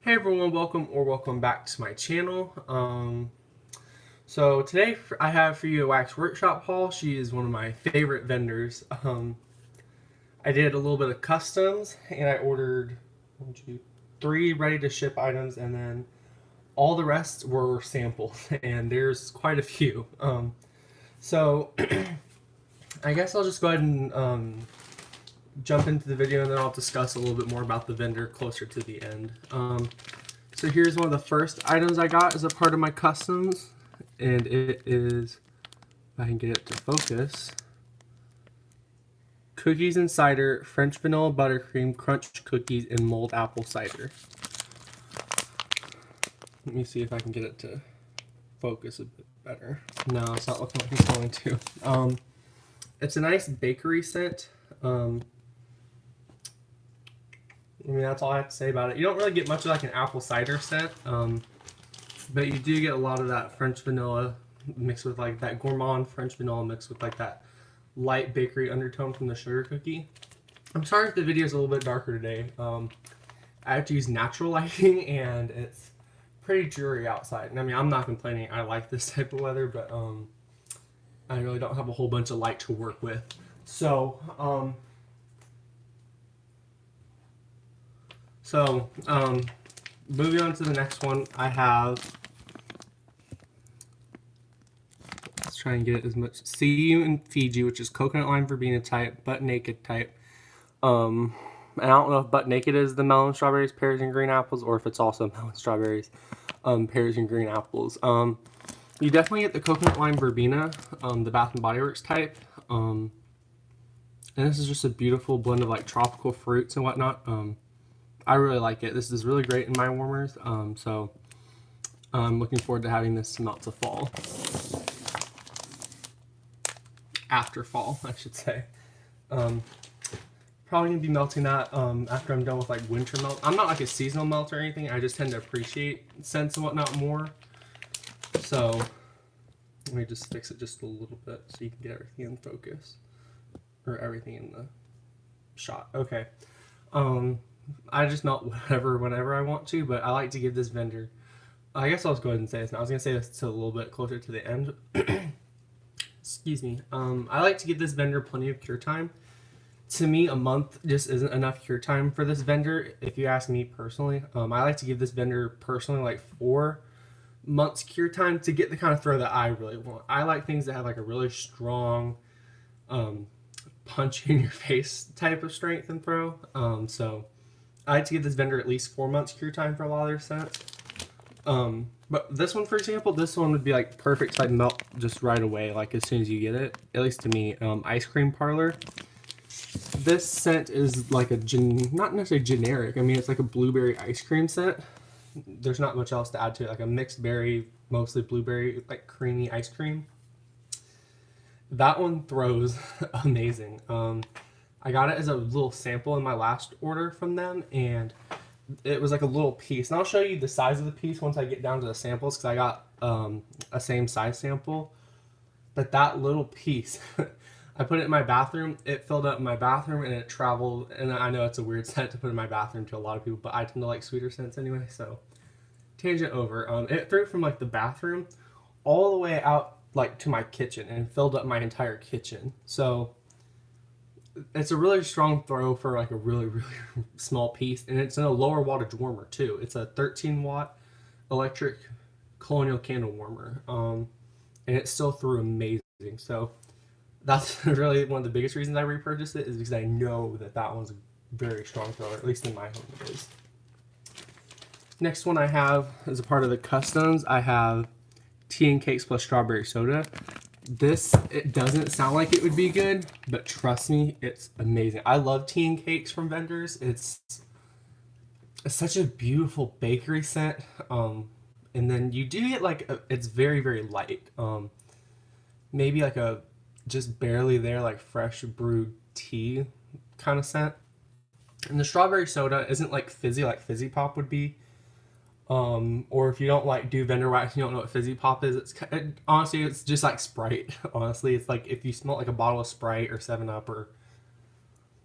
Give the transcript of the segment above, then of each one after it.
Hey everyone, welcome back to my channel. So today I have for you a wax workshop haul. She is one of my favorite vendors. I did a little bit of customs and I ordered 3 ready to ship items, and then all the rest were samples and there's quite a few. So I guess I'll just go ahead and jump into the video, and then I'll discuss a little bit more about the vendor closer to the end. So here's one of the first items I got as a part of my customs, and it is, if I can get it to focus, cookies and cider, French vanilla buttercream, crunch cookies, and mulled apple cider. Let me see if I can get it to focus a bit better. No, it's not looking like it's going to. It's a nice bakery scent. I mean, that's all I have to say about it. You don't really get much of like an apple cider scent, but you do get a lot of that French vanilla mixed with like that gourmand French vanilla mixed with like that light bakery undertone from the sugar cookie. I'm sorry if the video is a little bit darker today. I have to use natural lighting and it's pretty dreary outside. And I mean, I'm not complaining. I like this type of weather, but I really don't have a whole bunch of light to work with. So, moving on to the next one, I have, let's try and get as much, See You in Fiji, which is coconut lime verbena type, butt naked type. And I don't know if butt naked is the melon, strawberries, pears, and green apples, or if it's also melon, strawberries, pears, and green apples. You definitely get the coconut lime verbena, the Bath and Body Works type. And this is just a beautiful blend of like tropical fruits and whatnot. I really like it. This is really great in my warmers, so I'm looking forward to having this melt to fall. After fall, I should say. Probably going to be melting that after I'm done with like winter melt. I'm not like a seasonal melt or anything. I just tend to appreciate scents and whatnot more. So let me just fix it just a little bit so you can get everything in focus. Or everything in the shot. Okay. I just melt whatever whenever I want to, but I like to give this vendor, I guess I'll just go ahead and say this now. I was going to say this to a little bit closer to the end. Excuse me. I like to give this vendor plenty of cure time. To me, a month just isn't enough cure time for this vendor, if you ask me personally. I like to give this vendor personally like 4 months cure time to get the kind of throw that I really want. I like things that have like a really strong punch in your face type of strength and throw. So I like to give this vendor at least 4 months cure time for a lot of their scents. But this one, for example, this one would be like perfect to like melt just right away, like as soon as you get it. At least to me. Ice Cream Parlor. This scent is like a not necessarily generic. I mean, it's like a blueberry ice cream scent. There's not much else to add to it. Like a mixed berry, mostly blueberry, like creamy ice cream. That one throws amazing. I got it as a little sample in my last order from them, and it was like a little piece. And I'll show you the size of the piece once I get down to the samples, because I got a same size sample. But that little piece, I put it in my bathroom. It filled up my bathroom, and it traveled. And I know it's a weird scent to put in my bathroom to a lot of people, but I tend to like sweeter scents anyway. So tangent over. It threw from like the bathroom all the way out like to my kitchen and filled up my entire kitchen. So it's a really strong throw for like a really small piece, and it's in a lower wattage warmer too. It's a 13 watt electric colonial candle warmer, and it still threw amazing. So that's really one of the biggest reasons I repurchased it, is because I know that that one's a very strong thrower, at least in my home it is. Next one I have as a part of the customs, I have tea and cakes plus strawberry soda. This, it doesn't sound like it would be good, but trust me, it's amazing. I love tea and cakes from vendors. It's such a beautiful bakery scent. And then you do get like, it's very light. Maybe like a just barely there, like fresh brewed tea kind of scent. And the strawberry soda isn't like Fizzy Pop would be. Or if you don't like do vendor wax, you don't know what Fizzy Pop is. Honestly, it's just like Sprite. Honestly, it's like if you smell like a bottle of Sprite or 7-Up or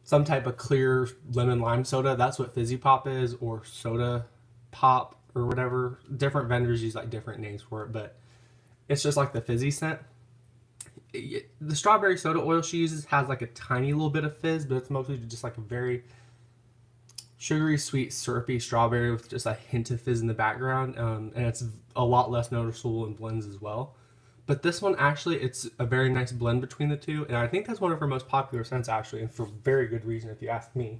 some type of clear lemon lime soda, that's what Fizzy Pop is, or soda Pop or whatever. Different vendors use like different names for it, but it's just like the fizzy scent. The strawberry soda oil she uses has like a tiny little bit of fizz, but it's mostly just like a very sugary, sweet, syrupy strawberry with just a hint of fizz in the background, and it's a lot less noticeable in blends as well. But this one actually, it's a very nice blend between the two, and I think that's one of her most popular scents actually, and for very good reason if you ask me.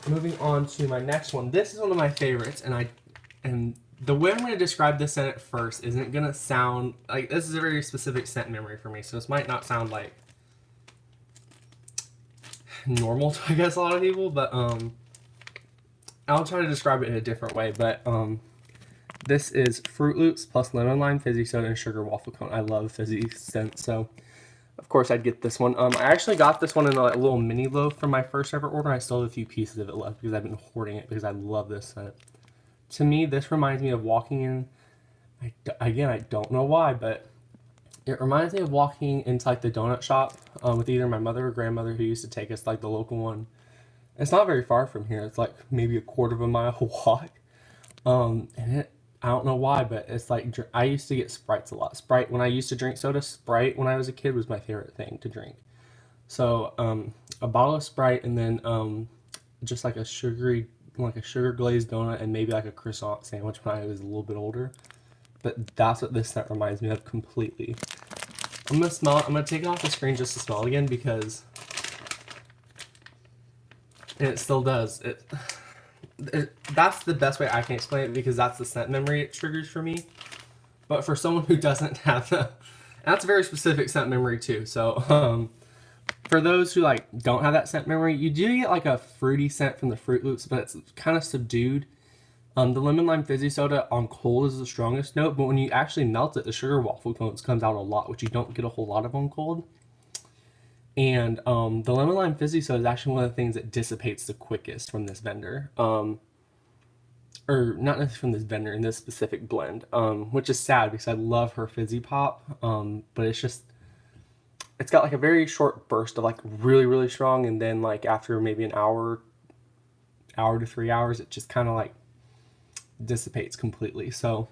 Moving on to my next one. This is one of my favorites, and the way I'm going to describe this scent at first isn't going to sound like, this is a very specific scent memory for me, so this might not sound like normal to, I guess, a lot of people, but I'll try to describe it in a different way. But this is Froot Loops plus lemon lime fizzy soda and sugar waffle cone. I love fizzy scents, so of course I'd get this one. I actually got this one in a little mini loaf from my first ever order. I still have a few pieces of it left because I've been hoarding it because I love this scent. To me, this reminds me of walking in, again, I don't know why, but it reminds me of walking into like the donut shop with either my mother or grandmother who used to take us like the local one. It's not very far from here. It's like maybe a quarter of a mile walk. And I don't know why, but it's like, I used to get Sprites a lot. Sprite, when I used to drink soda, Sprite when I was a kid was my favorite thing to drink. So a bottle of Sprite and then just like a sugar glazed donut and maybe like a croissant sandwich when I was a little bit older. But that's what this scent reminds me of completely. I'm gonna smell it. I'm gonna take it off the screen just to smell it again because, and it still does. That's the best way I can explain it because that's the scent memory it triggers for me. But for someone who doesn't have that's a very specific scent memory too. So for those who like don't have that scent memory, you do get like a fruity scent from the Froot Loops, but it's kind of subdued. The lemon lime fizzy soda on cold is the strongest note, but when you actually melt it, the sugar waffle cones comes out a lot, which you don't get a whole lot of on cold. And the lemon lime fizzy soda is actually one of the things that dissipates the quickest from this vendor. Or not necessarily from this vendor in this specific blend, which is sad because I love her Fizzy Pop, but it's got like a very short burst of like really, really strong, and then like after maybe an hour to 3 hours, it just kind of like dissipates completely. So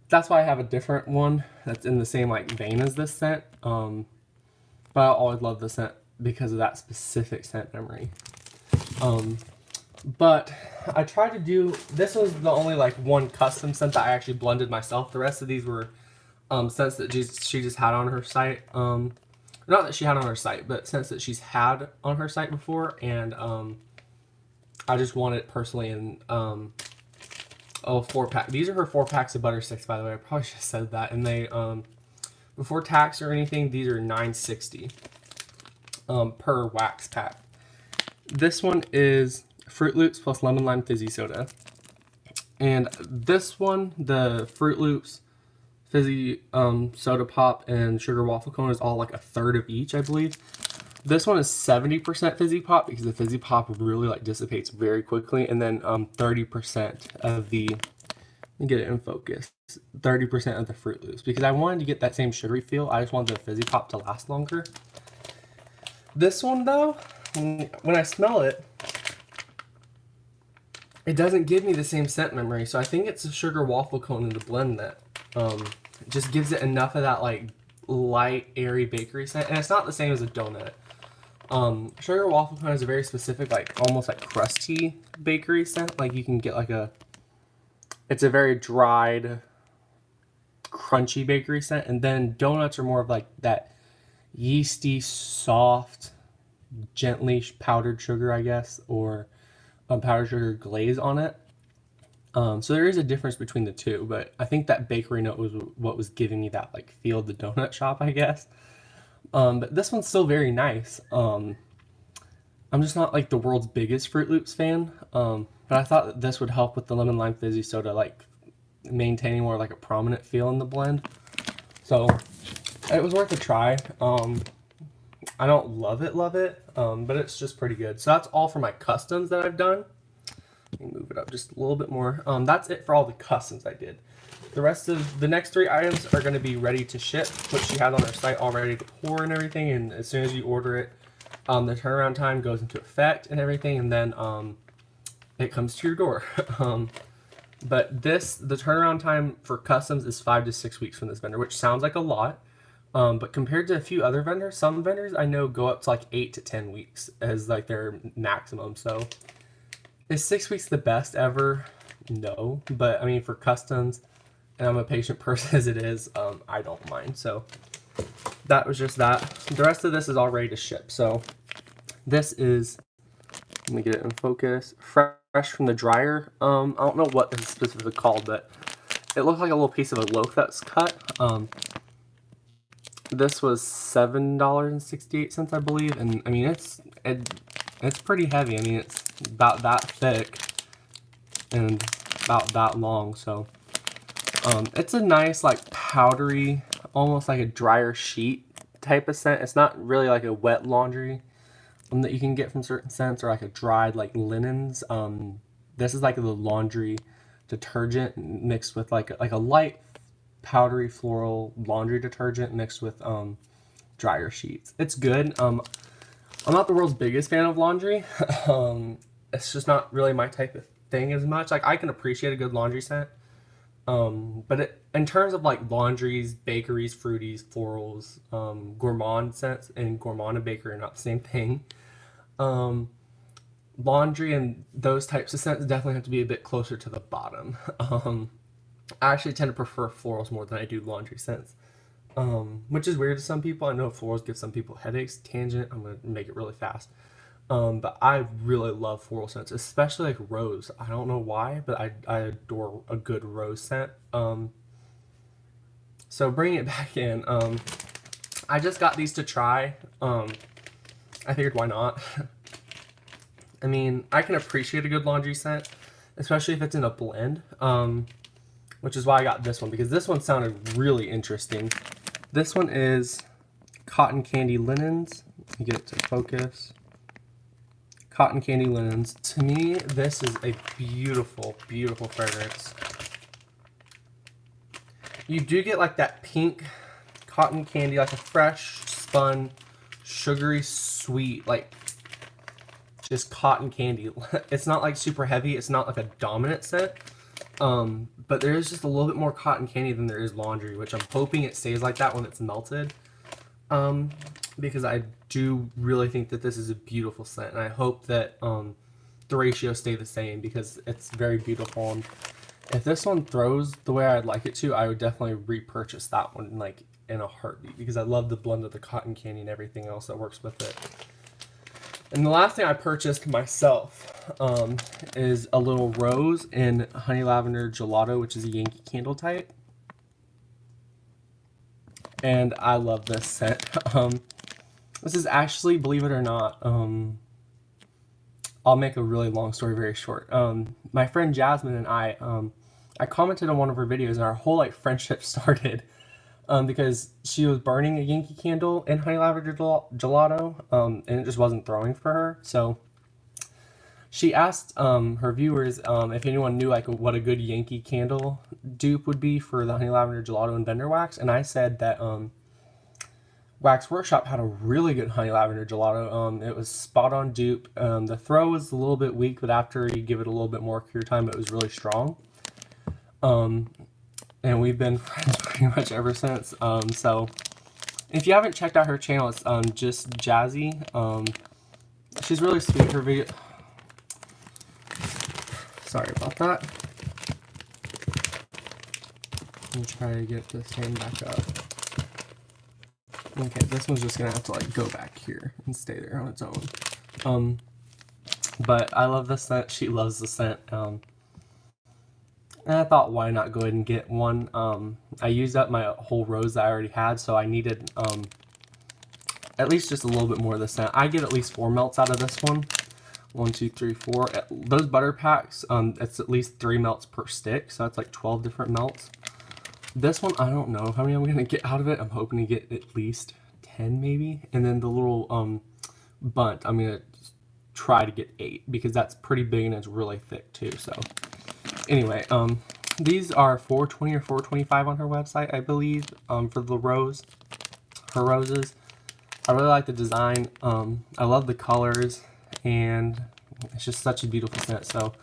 that's why I have a different one that's in the same like vein as this scent. But I always love the scent because of that specific scent memory. But I tried to do, this was the only like one custom scent that I actually blended myself. The rest of these were scents that she just had on her site. Not that she had on her site, but scents that she's had on her site before, and I just wanted personally in 4-pack. These are her 4 packs of butter sticks, by the way. I probably should have said that. And they before tax or anything, these are $9.60 per wax pack. This one is Froot Loops plus lemon lime fizzy soda. And this one, the Froot Loops fizzy soda pop and sugar waffle cone is all like a third of each, I believe. This one is 70% fizzy pop because the fizzy pop really like dissipates very quickly, and then 30% of the, let me get it in focus, 30% of the Froot Loops because I wanted to get that same sugary feel. I just wanted the fizzy pop to last longer. This one though, when I smell it, it doesn't give me the same scent memory, so I think it's a sugar waffle cone in the blend that just gives it enough of that like light, airy bakery scent, and it's not the same as a donut. Sugar waffle cone is a very specific, like almost like crusty bakery scent. Like you can get like it's a very dried, crunchy bakery scent, and then donuts are more of like that yeasty, soft, gently powdered sugar, I guess, or powdered sugar glaze on it. So there is a difference between the two, but I think that bakery note was what was giving me that like feel of the donut shop, I guess. But this one's still very nice. I'm just not like the world's biggest Froot Loops fan, but I thought that this would help with the lemon lime fizzy soda, like maintaining more like a prominent feel in the blend. So it was worth a try. I don't love it, but it's just pretty good. So that's all for my customs that I've done. Let me move it up just a little bit more. That's it for all the customs I did. The rest of the next 3 items are going to be ready to ship, which she has on her site all ready to pour and everything. And as soon as you order it, the turnaround time goes into effect and everything. And then it comes to your door. But the turnaround time for customs is 5 to 6 weeks from this vendor, which sounds like a lot. But compared to a few other vendors, some vendors I know go up to like 8 to 10 weeks as like their maximum. So is 6 weeks the best ever? No, but I mean for customs, and I'm a patient person as it is, I don't mind. So that was just that. The rest of this is all ready to ship. So this is, let me get it in focus, fresh from the dryer. I don't know what this is specifically called, but it looked like a little piece of a loaf that's cut. This was $7.68, I believe, and I mean it's pretty heavy. I mean it's about that thick and about that long. So it's a nice like powdery, almost like a dryer sheet type of scent. It's not really like a wet laundry that you can get from certain scents, or like a dried like linens. This is like the laundry detergent mixed with like a light powdery floral laundry detergent mixed with dryer sheets. It's good. I'm not the world's biggest fan of laundry. It's just not really my type of thing as much. Like I can appreciate a good laundry scent. But in terms of like laundries, bakeries, fruities, florals, gourmand scents, and gourmand and bakery are not the same thing. Laundry and those types of scents definitely have to be a bit closer to the bottom. I actually tend to prefer florals more than I do laundry scents, which is weird to some people. I know florals give some people headaches. Tangent, I'm going to make it really fast. But I really love floral scents, especially like rose. I don't know why, but I adore a good rose scent. So bringing it back in, I just got these to try. I figured why not? I mean, I can appreciate a good laundry scent, especially if it's in a blend, which is why I got this one, because this one sounded really interesting. This one is Cotton Candy Linens. Let me get it to focus. Cotton Candy Linens. To me, this is a beautiful, beautiful fragrance. You do get like that pink cotton candy, like a fresh, spun, sugary, sweet, like just cotton candy. It's not like super heavy. It's not like a dominant scent. But there is just a little bit more cotton candy than there is laundry, which I'm hoping it stays like that when it's melted. Because I do really think that this is a beautiful scent, and I hope that the ratios stay the same because it's very beautiful. And if this one throws the way I'd like it to, I would definitely repurchase that one like in a heartbeat because I love the blend of the cotton candy and everything else that works with it. And the last thing I purchased myself is a little rose in honey lavender gelato, which is a Yankee Candle type. And I love this scent. This is actually, believe it or not, I'll make a really long story very short. My friend Jasmine and I commented on one of her videos, and our whole like friendship started because she was burning a Yankee Candle in honey lavender gelato, and it just wasn't throwing for her. So she asked her viewers if anyone knew like what a good Yankee Candle dupe would be for the honey lavender gelato and Bender Wax, and I said that Wax Workshop had a really good honey lavender gelato. It was spot on dupe. The throw was a little bit weak, but after you give it a little bit more cure time, it was really strong. And we've been friends pretty much ever since. So if you haven't checked out her channel, it's just Jazzy. She's really sweet. Her video. Sorry about that. Let me try to get this hand back up. Okay, this one's just gonna have to like go back here and stay there on its own. But I love the scent. She loves the scent. And I thought, why not go ahead and get one? I used up my whole rose that I already had, so I needed at least just a little bit more of the scent. I get at least 4 melts out of this one. 1, 2, 3, 4. Those butter packs, it's at least 3 melts per stick, so that's like 12 different melts. This one, I don't know how many I'm going to get out of it. I'm hoping to get at least 10 maybe. And then the little bunt, I'm going to try to get 8 because that's pretty big and it's really thick too. So anyway, these are $4.20 or $4.25 on her website, I believe, for the rose. Her roses. I really like the design. I love the colors, and It's just such a beautiful scent. So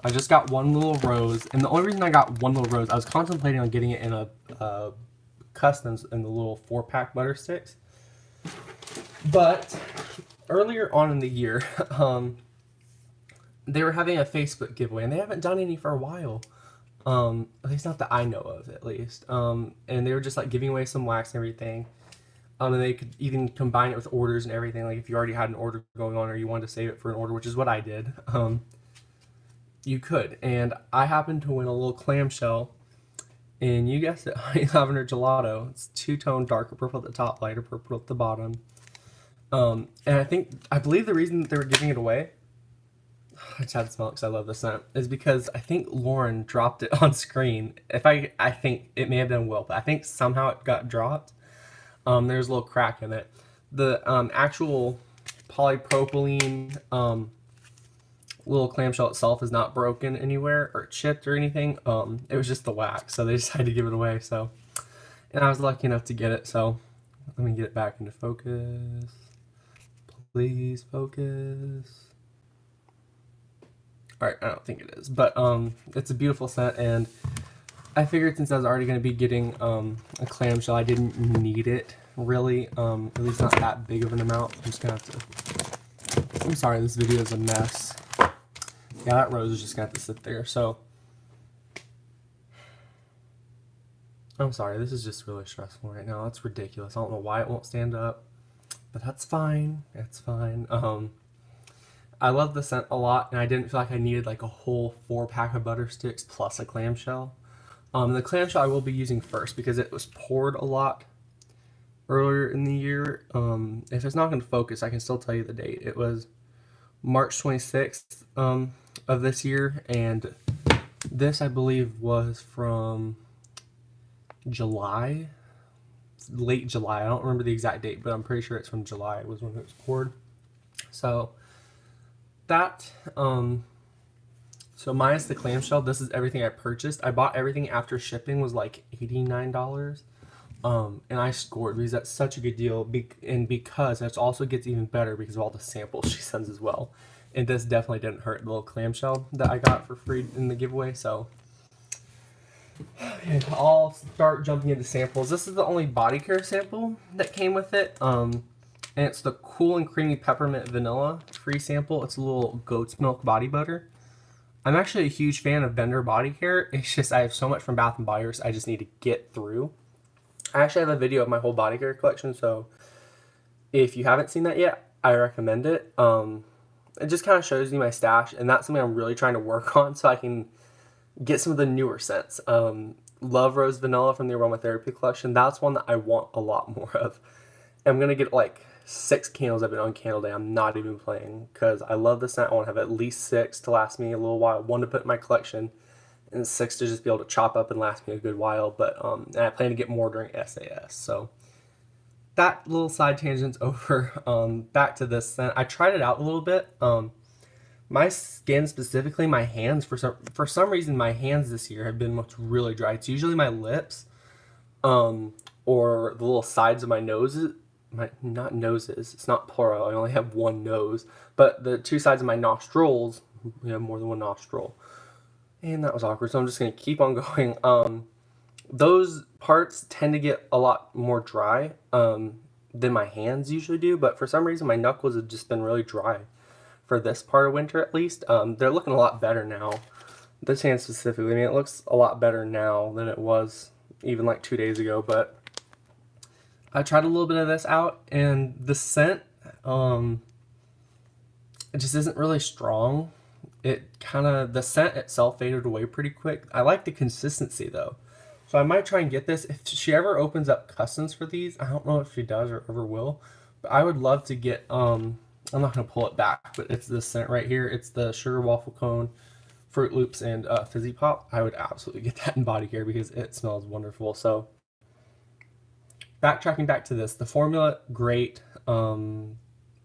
I just got one little rose, and the only reason I got one little rose, I was contemplating on getting it in a customs in the little 4-pack butter sticks. But earlier on in the year, they were having a Facebook giveaway, and they haven't done any for a while. At least not that I know of, at least. And they were just like giving away some wax and everything. And they could even combine it with orders and everything. Like if you already had an order going on or you wanted to save it for an order, which is what I did, you could. And I happened to win a little clamshell. And you guessed it, honey lavender gelato. It's two-tone, darker purple at the top, lighter purple at the bottom. And I believe the reason that they were giving it away, I just had to smell it because I love the scent, is because I think Lauren dropped it on screen. I think it may have been Will, but I think somehow it got dropped. There's a little crack in it. The actual polypropylene little clamshell itself is not broken anywhere or chipped or anything. It was just the wax, so they decided to give it away. So, and I was lucky enough to get it. So, let me get it back into focus. Please focus. All right, I don't think it is, but it's a beautiful scent, and I figured since I was already going to be getting a clamshell, I didn't need it really. At least not that big of an amount. I'm just gonna have to. I'm sorry, this video is a mess. Yeah, that rose is just gonna have to sit there. So, I'm sorry, this is just really stressful right now. It's ridiculous. I don't know why it won't stand up, but that's fine. It's fine. I love the scent a lot, and I didn't feel like I needed like a whole 4-pack of butter sticks plus a clamshell. The clamshell I will be using first because it was poured a lot earlier in the year. If it's not going to focus, I can still tell you the date. It was March 26th of this year, and this I believe was from July, late July. I don't remember the exact date, but I'm pretty sure it's from July. It was when it was poured. So that so minus the clamshell, this is everything I purchased. I bought everything after shipping was like $89. And I scored because that's such a good deal, and because it also gets even better because of all the samples she sends as well. And this definitely didn't hurt, the little clamshell that I got for free in the giveaway. So okay, I'll start jumping into samples. This is the only body care sample that came with it. And it's the Cool and Creamy Peppermint Vanilla free sample. It's a little goat's milk body butter. I'm actually a huge fan of Bender body care. It's just I have so much from Bath & Body Works I just need to get through. I actually have a video of my whole body care collection, so if you haven't seen that yet, I recommend it. It just kind of shows you my stash, and that's something I'm really trying to work on so I can get some of the newer scents. Love Rose Vanilla from the Aromatherapy collection. That's one that I want a lot more of. I'm going to get like 6 candles of it on Candle Day. I'm not even playing because I love the scent. I want to have at least 6 to last me a little while. 1 to put in my collection, and 6 to just be able to chop up and last me a good while. But and I plan to get more during SAS. So that little side tangent's over. Back to this scent. I tried it out a little bit. My skin, specifically my hands, for some reason my hands this year have been what's really dry. It's usually my lips, or the little sides of my noses. Not noses, it's not plural, I only have one nose, but the 2 sides of my nostrils, we have more than one nostril, and that was awkward, so I'm just going to keep on going. Those parts tend to get a lot more dry than my hands usually do, but for some reason my knuckles have just been really dry for this part of winter at least. They're looking a lot better now, this hand specifically. I mean, it looks a lot better now than it was even like 2 days ago, but I tried a little bit of this out, and the scent, it just isn't really strong. The scent itself faded away pretty quick. I like the consistency though. So I might try and get this. If she ever opens up customs for these, I don't know if she does or ever will, but I would love to get, I'm not going to pull it back, but it's this scent right here. It's the Sugar Waffle Cone, Froot Loops, and Fizzy Pop. I would absolutely get that in body care because it smells wonderful. So backtracking back to this, the formula, great.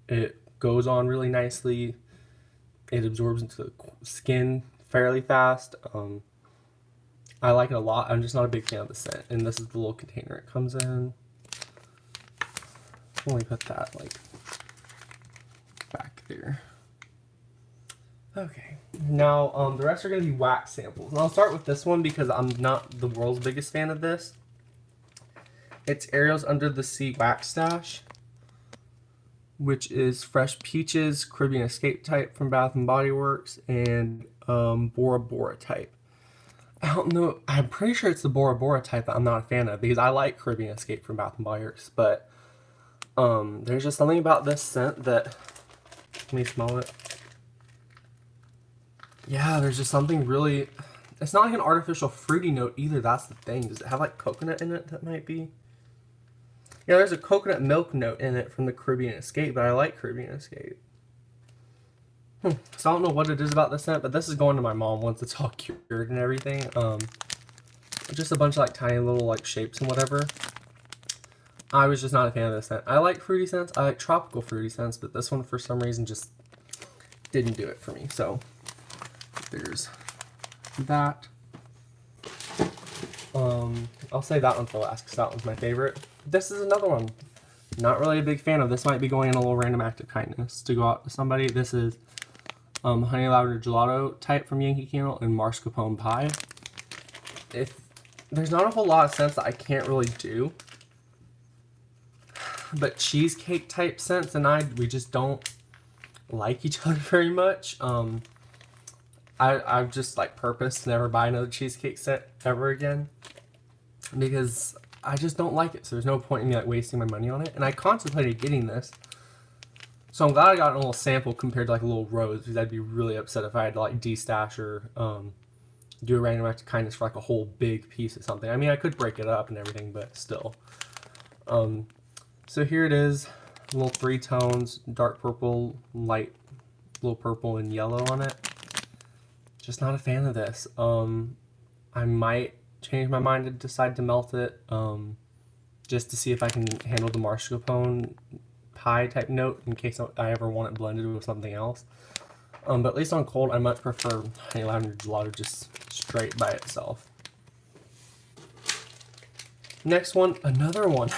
It goes on really nicely. It absorbs into the skin fairly fast. I like it a lot. I'm just not a big fan of the scent. And this is the little container it comes in. Let me put that like back there. Okay, now the rest are going to be wax samples. And I'll start with this one because I'm not the world's biggest fan of this. It's Ariel's Under the Sea Wax Stash, which is Fresh Peaches, Caribbean Escape type from Bath & Body Works, and Bora Bora type. I don't know, I'm pretty sure it's the Bora Bora type that I'm not a fan of because I like Caribbean Escape from Bath & Body Works, but there's just something about this scent that, let me smell it. Yeah, there's just something really, it's not like an artificial fruity note either, that's the thing. Does it have like coconut in it? That might be. Yeah, there's a coconut milk note in it from the Caribbean Escape, but I like Caribbean Escape. So I don't know what it is about this scent, but this is going to my mom once it's all cured and everything. Just a bunch of like tiny little like shapes and whatever. I was just not a fan of this scent. I like fruity scents. I like tropical fruity scents, but this one for some reason just didn't do it for me. So there's that. I'll say that one for last because that one's my favorite. This is another one. Not really a big fan of. This might be going in a little random act of kindness to go out to somebody. This is Honey Lavender Gelato type from Yankee Candle and Mascarpone Pie. If there's not a whole lot of scents that I can't really do, but cheesecake type scents and we just don't like each other very much. I've just like purposed to never buy another cheesecake scent ever again because I just don't like it. So there's no point in me like wasting my money on it. And I contemplated getting this. So I'm glad I got a little sample compared to like a little rose because I'd be really upset if I had to like destash or do a random act of kindness for like a whole big piece of something. I mean, I could break it up and everything, but still. So here it is, little 3 tones, dark purple, light, little purple, and yellow on it. Just not a fan of this. I might change my mind and decide to melt it just to see if I can handle the mascarpone pie type note in case I ever want it blended with something else. But at least on cold, I much prefer Honey Lavender Gelato just straight by itself. Next one, another one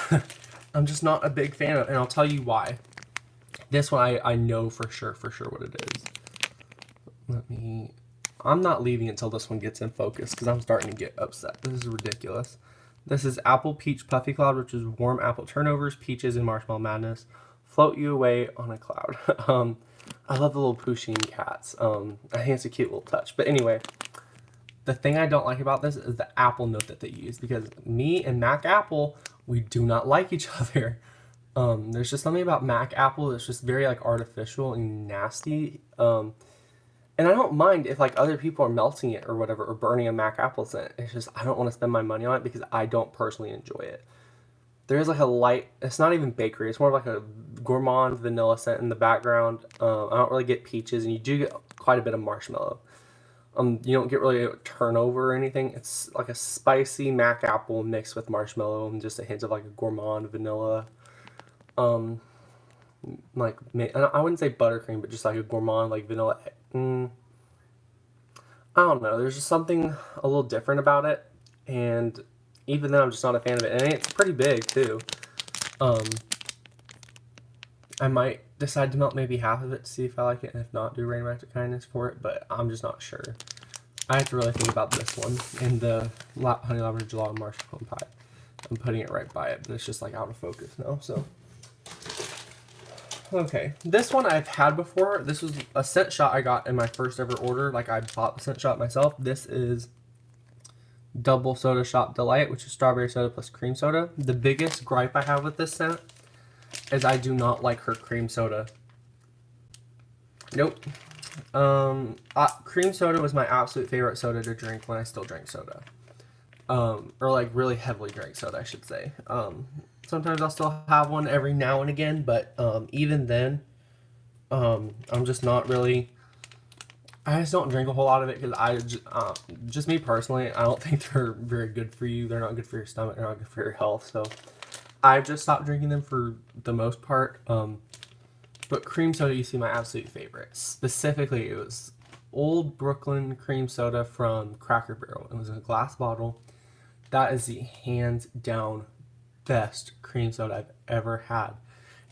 I'm just not a big fan of, and I'll tell you why. This one I know for sure what it is. I'm not leaving until this one gets in focus because I'm starting to get upset. This is ridiculous. This is Apple Peach Puffy Cloud, which is warm apple turnovers, peaches, and marshmallow madness. Float you away on a cloud. I love the little Pusheen cats. I think it's a cute little touch. But anyway, the thing I don't like about this is the apple note that they use because me and Mac Apple, we do not like each other. There's just something about Mac Apple that's just very like artificial and nasty. And I don't mind if like other people are melting it or whatever or burning a Mac Apple scent. It's just I don't want to spend my money on it because I don't personally enjoy it. There is like a light, it's not even bakery, it's more like a gourmand vanilla scent in the background. I don't really get peaches and you do get quite a bit of marshmallow. You don't get really a turnover or anything. It's like a spicy Mac Apple mixed with marshmallow and just a hint of like a gourmand vanilla. Like I wouldn't say buttercream, but just like a gourmand like vanilla. I don't know. There's just something a little different about it, and even then, I'm just not a fan of it. And it's pretty big too. I might decide to melt maybe half of it to see if I like it, and if not, do random act of kindness for it. But I'm just not sure. I have to really think about this one and the Honey Lavender Gelato Marshmallow Pie. I'm putting it right by it, but it's just like out of focus now. So. Okay, this one I've had before. This was a scent shot I got in my first ever order. Like I bought the scent shot myself. This is Double Soda Shop Delight, which is strawberry soda plus cream soda. The biggest gripe I have with this scent is I do not like her cream soda. Nope. Cream soda was my absolute favorite soda to drink when I still drank soda. Or like really heavily drank soda, I should say. Sometimes I'll still have one every now and again, but even then, I'm just not really. I just don't drink a whole lot of it because just me personally, I don't think they're very good for you. They're not good for your stomach. They're not good for your health. So I've just stopped drinking them for the most part. But cream soda used to be my absolute favorite. Specifically, it was Old Brooklyn cream soda from Cracker Barrel. It was in a glass bottle. That is the hands down best cream soda I've ever had.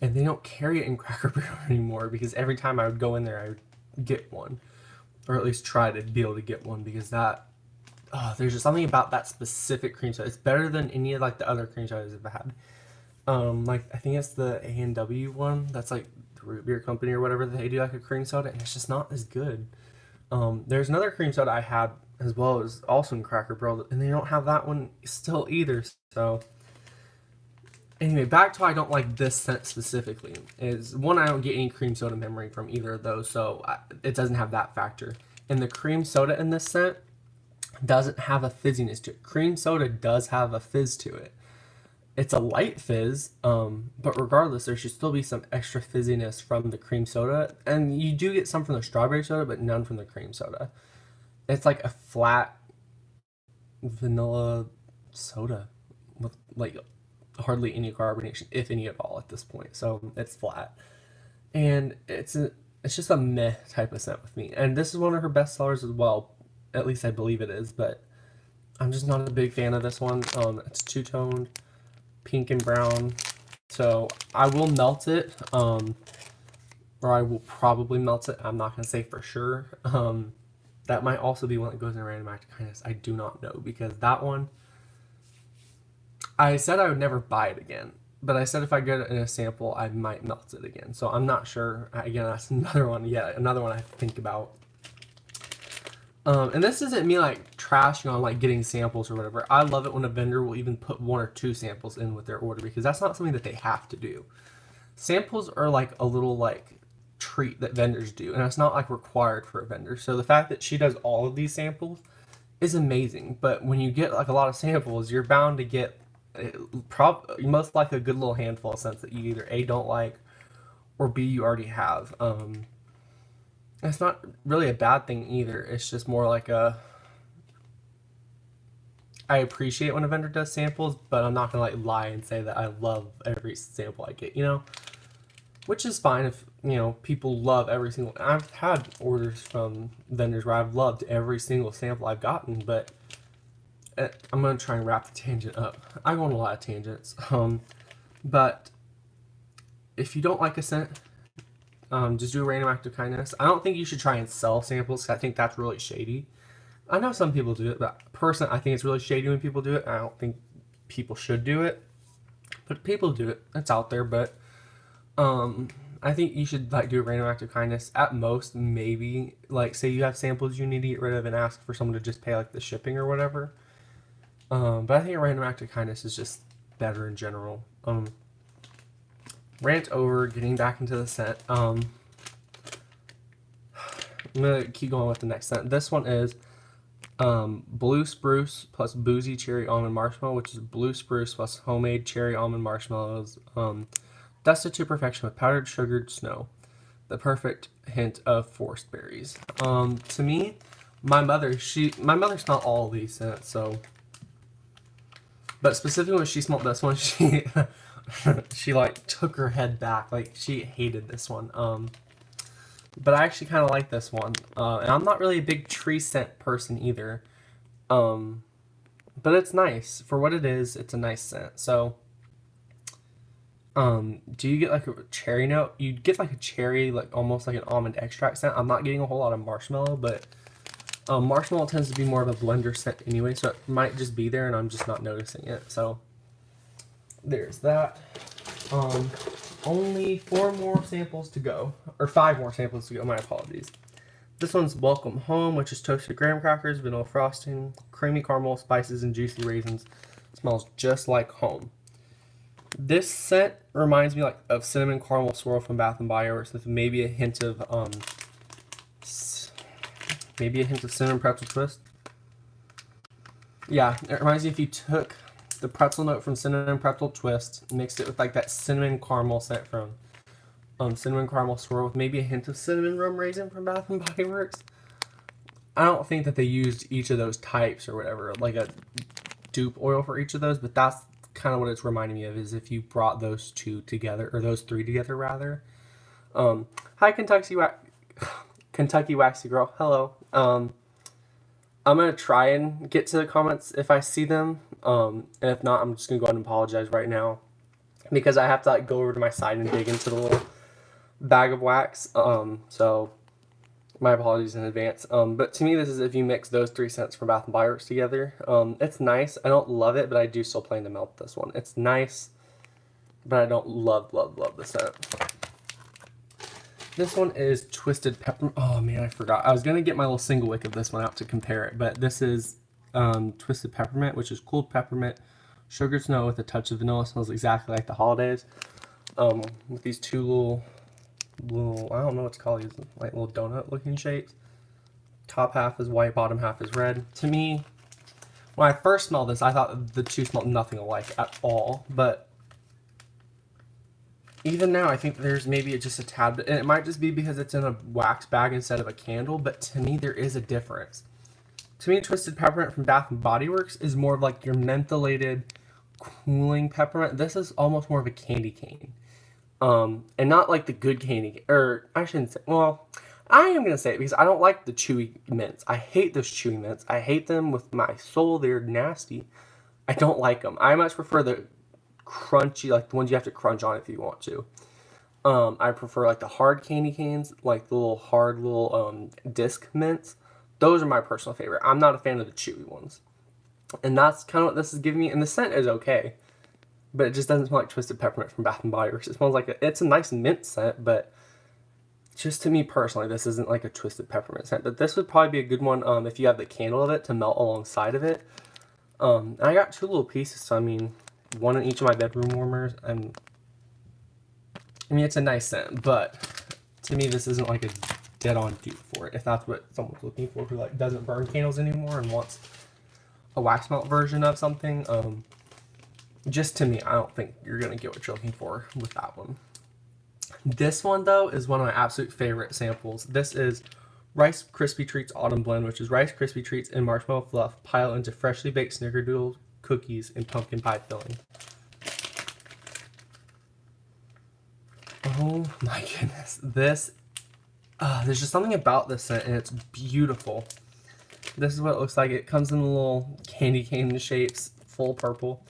And they don't carry it in Cracker Barrel anymore because every time I would go in there, I would get one. or at least try to be able to get one, because that there's just something about that specific cream soda. It's better than any of like the other cream sodas I've had. Like I think it's the A&W one. That's like the root beer company or whatever. They do like a cream soda, and it's just not as good. There's another cream soda I had as well as also in Cracker Barrel, and they don't have that one still either. So anyway, back to why I don't like this scent specifically is one, I don't get any cream soda memory from either of those, so it doesn't have that factor. And the cream soda in this scent doesn't have a fizziness to it. Cream soda does have a fizz to it. It's a light fizz, but regardless, there should still be some extra fizziness from the cream soda, and you do get some from the strawberry soda, but none from the cream soda. It's like a flat vanilla soda with like hardly any carbonation, if any at all, at this point. So it's flat, and it's just a meh type of scent with me. And this is one of her best sellers as well. At least I believe it is, but I'm just not a big fan of this one. It's two-toned, pink and brown. So I will melt it, or I will probably melt it. I'm not gonna say for sure. That might also be one that goes in a random act of kindness. I do not know, because that one, I said I would never buy it again, but I said if I get it in a sample, I might melt it again. So I'm not sure. Again, that's another one. Yeah, another one I have to think about. And this isn't me like trashing on like getting samples or whatever. I love it when a vendor will even put 1 or 2 samples in with their order, because that's not something that they have to do. Samples are like a little like treat that vendors do, and it's not like required for a vendor. So the fact that she does all of these samples is amazing. But when you get like a lot of samples, you're bound to get most likely a good little handful of scents that you either A, don't like, or B, you already have. It's not really a bad thing either. It's just more like I appreciate when a vendor does samples, but I'm not gonna like lie and say that I love every sample I get, which is fine if, people love every single. I've had orders from vendors where I've loved every single sample I've gotten, but I'm gonna try and wrap the tangent up. I go on a lot of tangents, but if you don't like a scent, just do a random act of kindness. I don't think you should try and sell samples, 'cause I think that's really shady. I know some people do it, but personally, I think it's really shady when people do it. I don't think people should do it, but people do it. It's out there, but I think you should like do a random act of kindness. At most, maybe like say you have samples you need to get rid of and ask for someone to just pay like the shipping or whatever. But I think a random act of kindness is just better in general. Rant over, getting back into the scent. I'm gonna keep going with the next scent. This one is blue spruce plus boozy cherry almond marshmallow, which is blue spruce plus homemade cherry almond marshmallows, dusted to perfection with powdered sugared snow. The perfect hint of forest berries. To me, my mother smelled all of these scents, so. But specifically when she smelled this one, she like took her head back, like she hated this one. But I actually kind of like this one, and I'm not really a big tree scent person either. But it's nice for what it is. It's a nice scent. So, do you get like a cherry note? You get like a cherry, like almost like an almond extract scent. I'm not getting a whole lot of marshmallow, but marshmallow tends to be more of a blender scent anyway, so it might just be there and I'm just not noticing it. So there's that. Only 4 more samples to go, or 5 more samples to go. My apologies. This one's Welcome Home, which is toasted graham crackers, vanilla frosting, creamy caramel, spices, and juicy raisins. It smells just like home. This scent reminds me like of cinnamon caramel swirl from Bath and Body Works with maybe a hint of cinnamon pretzel twist. Yeah, it reminds me if you took the pretzel note from cinnamon pretzel twist, mixed it with like that cinnamon caramel scent from cinnamon caramel swirl with maybe a hint of cinnamon rum raisin from Bath and Body Works. I don't think that they used each of those types or whatever, like a dupe oil for each of those, but that's kind of what it's reminding me of, is if you brought those 2 together, or those 3 together rather. Hi Kentucky Waxy Girl, hello. I'm gonna try and get to the comments if I see them, and if not, I'm just gonna go ahead and apologize right now, because I have to like go over to my side and dig into the little bag of wax. So My apologies in advance. But to me, this is if you mix those 3 scents from Bath & Body Works together. It's nice. I don't love it, but I do still plan to melt this one. It's nice, but I don't love the scent. This one is Twisted Peppermint. Oh man, I forgot. I was going to get my little single wick of this one out to compare it, but this is Twisted Peppermint, which is cooled peppermint, sugar snow with a touch of vanilla. Smells exactly like the holidays. With these two little, I don't know what to call these, like little donut looking shapes. Top half is white, bottom half is red. To me, when I first smelled this, I thought the two smelled nothing alike at all, but even now, I think there's maybe just a tad bit, and it might just be because it's in a wax bag instead of a candle, but to me, there is a difference. To me, Twisted Peppermint from Bath & Body Works is more of like your mentholated, cooling peppermint. This is almost more of a candy cane. And not like the good candy, or I shouldn't say, well, I am going to say it because I don't like the chewy mints. I hate those chewy mints. I hate them with my soul. They're nasty. I don't like them. I much prefer the crunchy, like the ones you have to crunch on if you want to. I prefer like the hard candy canes, like the little hard little disc mints. Those are my personal favorite. I'm not a fan of the chewy ones. And that's kind of what this is giving me. And the scent is okay, but it just doesn't smell like Twisted Peppermint from Bath & Body Works. It smells like it's a nice mint scent, but just to me personally, this isn't like a Twisted Peppermint scent. But this would probably be a good one if you have the candle of it to melt alongside of it. And I got 2 little pieces, so I mean, one in each of my bedroom warmers. And I mean, it's a nice scent, but to me, this isn't like a dead-on dupe for it. If that's what someone's looking for, who like doesn't burn candles anymore and wants a wax melt version of something, just to me, I don't think you're gonna get what you're looking for with that one. This one though is one of my absolute favorite samples. This is Rice Krispie Treats Autumn Blend, which is Rice Krispie Treats and marshmallow fluff piled into freshly baked snickerdoodle cookies and pumpkin pie filling. Oh my goodness, this, there's just something about this scent, and it's beautiful. This is what it looks like. It comes in little candy cane shapes, full purple.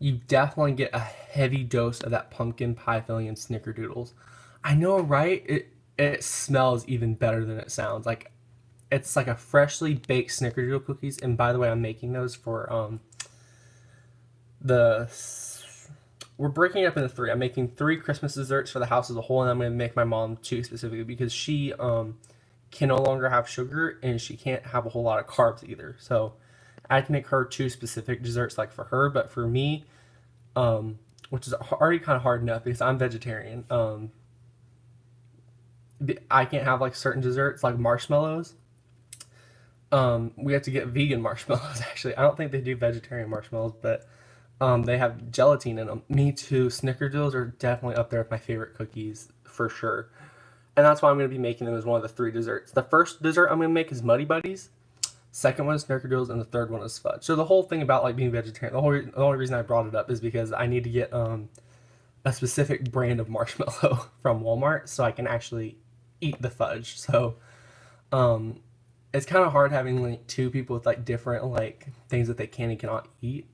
You definitely get a heavy dose of that pumpkin pie filling and snickerdoodles. I know, right? It smells even better than it sounds. Like, it's like a freshly baked snickerdoodle cookies. And by the way, I'm making those for we're breaking it up into 3. I'm making 3 Christmas desserts for the house as a whole, and I'm going to make my mom 2 specifically because she can no longer have sugar and she can't have a whole lot of carbs either. So I had to make her 2 specific desserts like for her, but for me, which is already kind of hard enough because I'm vegetarian, I can't have like certain desserts like marshmallows. We have to get vegan marshmallows actually. I don't think they do vegetarian marshmallows, but they have gelatin in them. Me too. Snickerdoodles are definitely up there with my favorite cookies for sure. And that's why I'm going to be making them as one of the 3 desserts. The first dessert I'm going to make is Muddy Buddies. Second one is Snickerdoodles, and the third one is fudge. So the whole thing about like being vegetarian, the only reason I brought it up is because I need to get a specific brand of marshmallow from Walmart so I can actually eat the fudge. So it's kind of hard having like 2 people with like different like things that they can and cannot eat.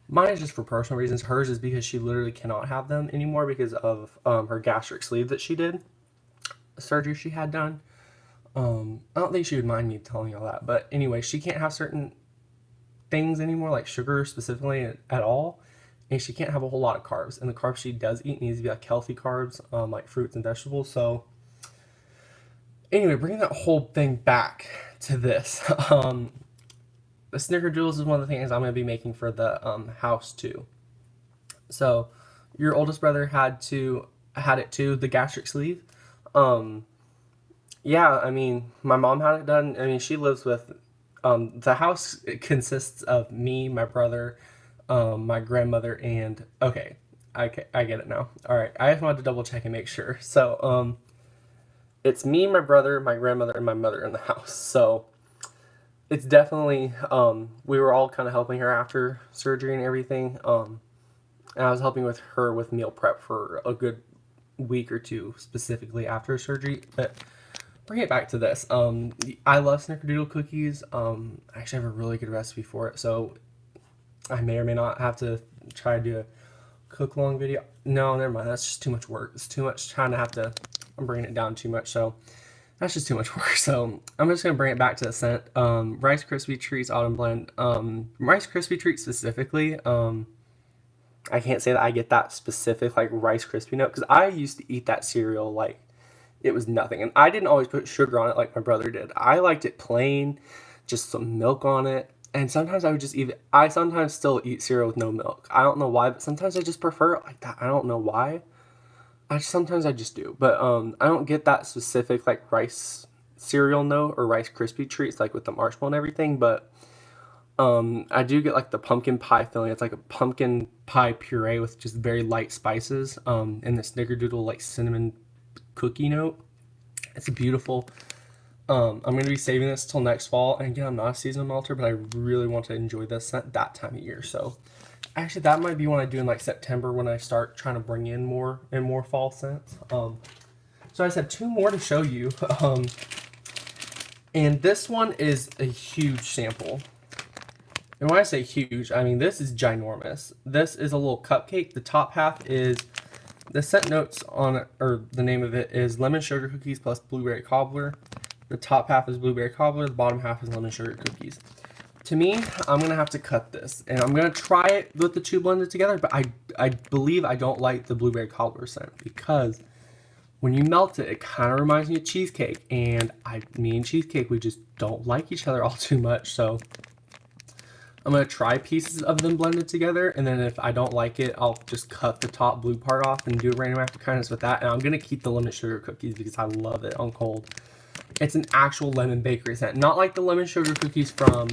Mine is just for personal reasons. Hers is because she literally cannot have them anymore because of her gastric sleeve that she did, surgery she had done. I don't think she would mind me telling you all that, but anyway, she can't have certain things anymore, like sugar specifically at all, and she can't have a whole lot of carbs. And the carbs she does eat needs to be like healthy carbs, like fruits and vegetables. So anyway, bringing that whole thing back to this, the Snickerdoodles is one of the things I'm going to be making for the house too. So your oldest brother had it too, the gastric sleeve. Yeah, I mean, my mom had it done. I mean, she lives with, the house it consists of me, my brother, my grandmother, and, okay, I get it now. All right, I just wanted to double check and make sure. So, it's me, my brother, my grandmother, and my mother in the house. So, it's definitely, we were all kind of helping her after surgery and everything. And I was helping with her with meal prep for a good week or 2, specifically after surgery, but bring it back to this. I love Snickerdoodle cookies. I actually have a really good recipe for it, so I may or may not have to try to do a cook along video. No, never mind. That's just too much work. It's too much trying to have to. I'm bringing it down too much. So that's just too much work. So I'm just gonna bring it back to the scent. Rice Krispie Treats Autumn Blend. Rice Krispie Treats specifically. I can't say that I get that specific like Rice Krispie note because I used to eat that cereal like it was nothing, and I didn't always put sugar on it like my brother did. I liked it plain, just some milk on it. And sometimes I would just eat it. I sometimes still eat cereal with no milk. I don't know why, but sometimes I just prefer it like that. I don't know why. Sometimes I just do, but I don't get that specific like rice cereal note or Rice Krispie treats like with the marshmallow and everything. But I do get like the pumpkin pie filling. It's like a pumpkin pie puree with just very light spices. And the snickerdoodle like cinnamon cookie note. It's beautiful. I'm going to be saving this till next fall. And again, I'm not a seasonal melter, but I really want to enjoy this at that time of year. So actually, that might be when I do in like September when I start trying to bring in more and more fall scents. So I just have two more to show you. And this one is a huge sample. And when I say huge, I mean this is ginormous. This is a little cupcake. The top half is, the scent notes on it, or the name of it is lemon sugar cookies plus blueberry cobbler. The top half is blueberry cobbler. The bottom half is lemon sugar cookies. To me, I'm going to have to cut this. And I'm going to try it with the two blended together. But I believe I don't like the blueberry cobbler scent. Because when you melt it, it kind of reminds me of cheesecake. And me and cheesecake, we just don't like each other all too much. So I'm going to try pieces of them blended together. And then if I don't like it, I'll just cut the top blue part off and do a random act of kindness with that. And I'm going to keep the lemon sugar cookies because I love it on cold. It's an actual lemon bakery scent. Not like the lemon sugar cookies from,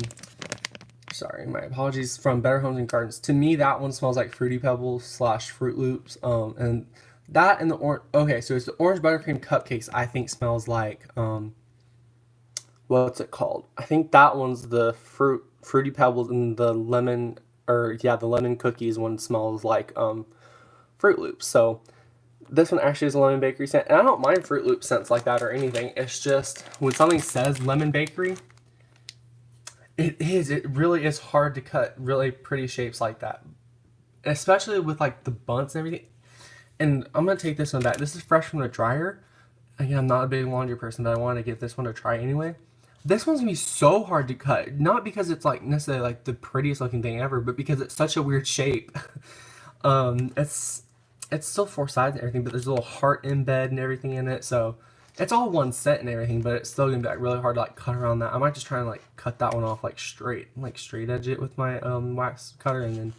sorry, my apologies, from Better Homes and Gardens. To me, that one smells like Fruity Pebbles / Froot Loops. And that and the orange, okay, so it's the orange buttercream cupcakes I think smells like, what's it called? I think that one's the Fruity Pebbles, and the lemon, or yeah, the lemon cookies one smells like Froot Loops. So this one actually is a lemon bakery scent, and I don't mind Froot Loop scents like that or anything. It's just when something says lemon bakery, it really is hard to cut really pretty shapes like that, especially with like the bunts and everything. And I'm gonna take this one back. This is fresh from the dryer. Again, I'm not a big laundry person, but I wanted to give this one a try anyway. This one's gonna be so hard to cut, not because it's like necessarily like the prettiest looking thing ever, but because it's such a weird shape. It's still four sides and everything, but there's a little heart embed and everything in it, so it's all one set and everything, but it's still gonna be like really hard to like cut around that. I might just try and like cut that one off like straight edge it with my wax cutter, and then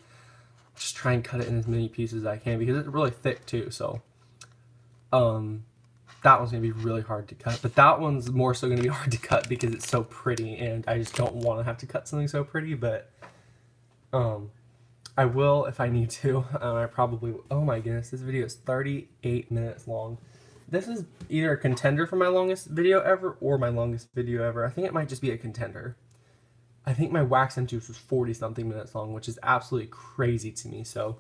just try and cut it in as many pieces as I can because it's really thick too. So that one's gonna be really hard to cut, but that one's more so gonna be hard to cut because it's so pretty, and I just don't want to have to cut something so pretty. But I will if I need to. I probably, oh my goodness, this video is 38 minutes long. This is either a contender for my longest video ever or my longest video ever. I think it might just be a contender. I think my wax and juice was 40 something minutes long, which is absolutely crazy to me. So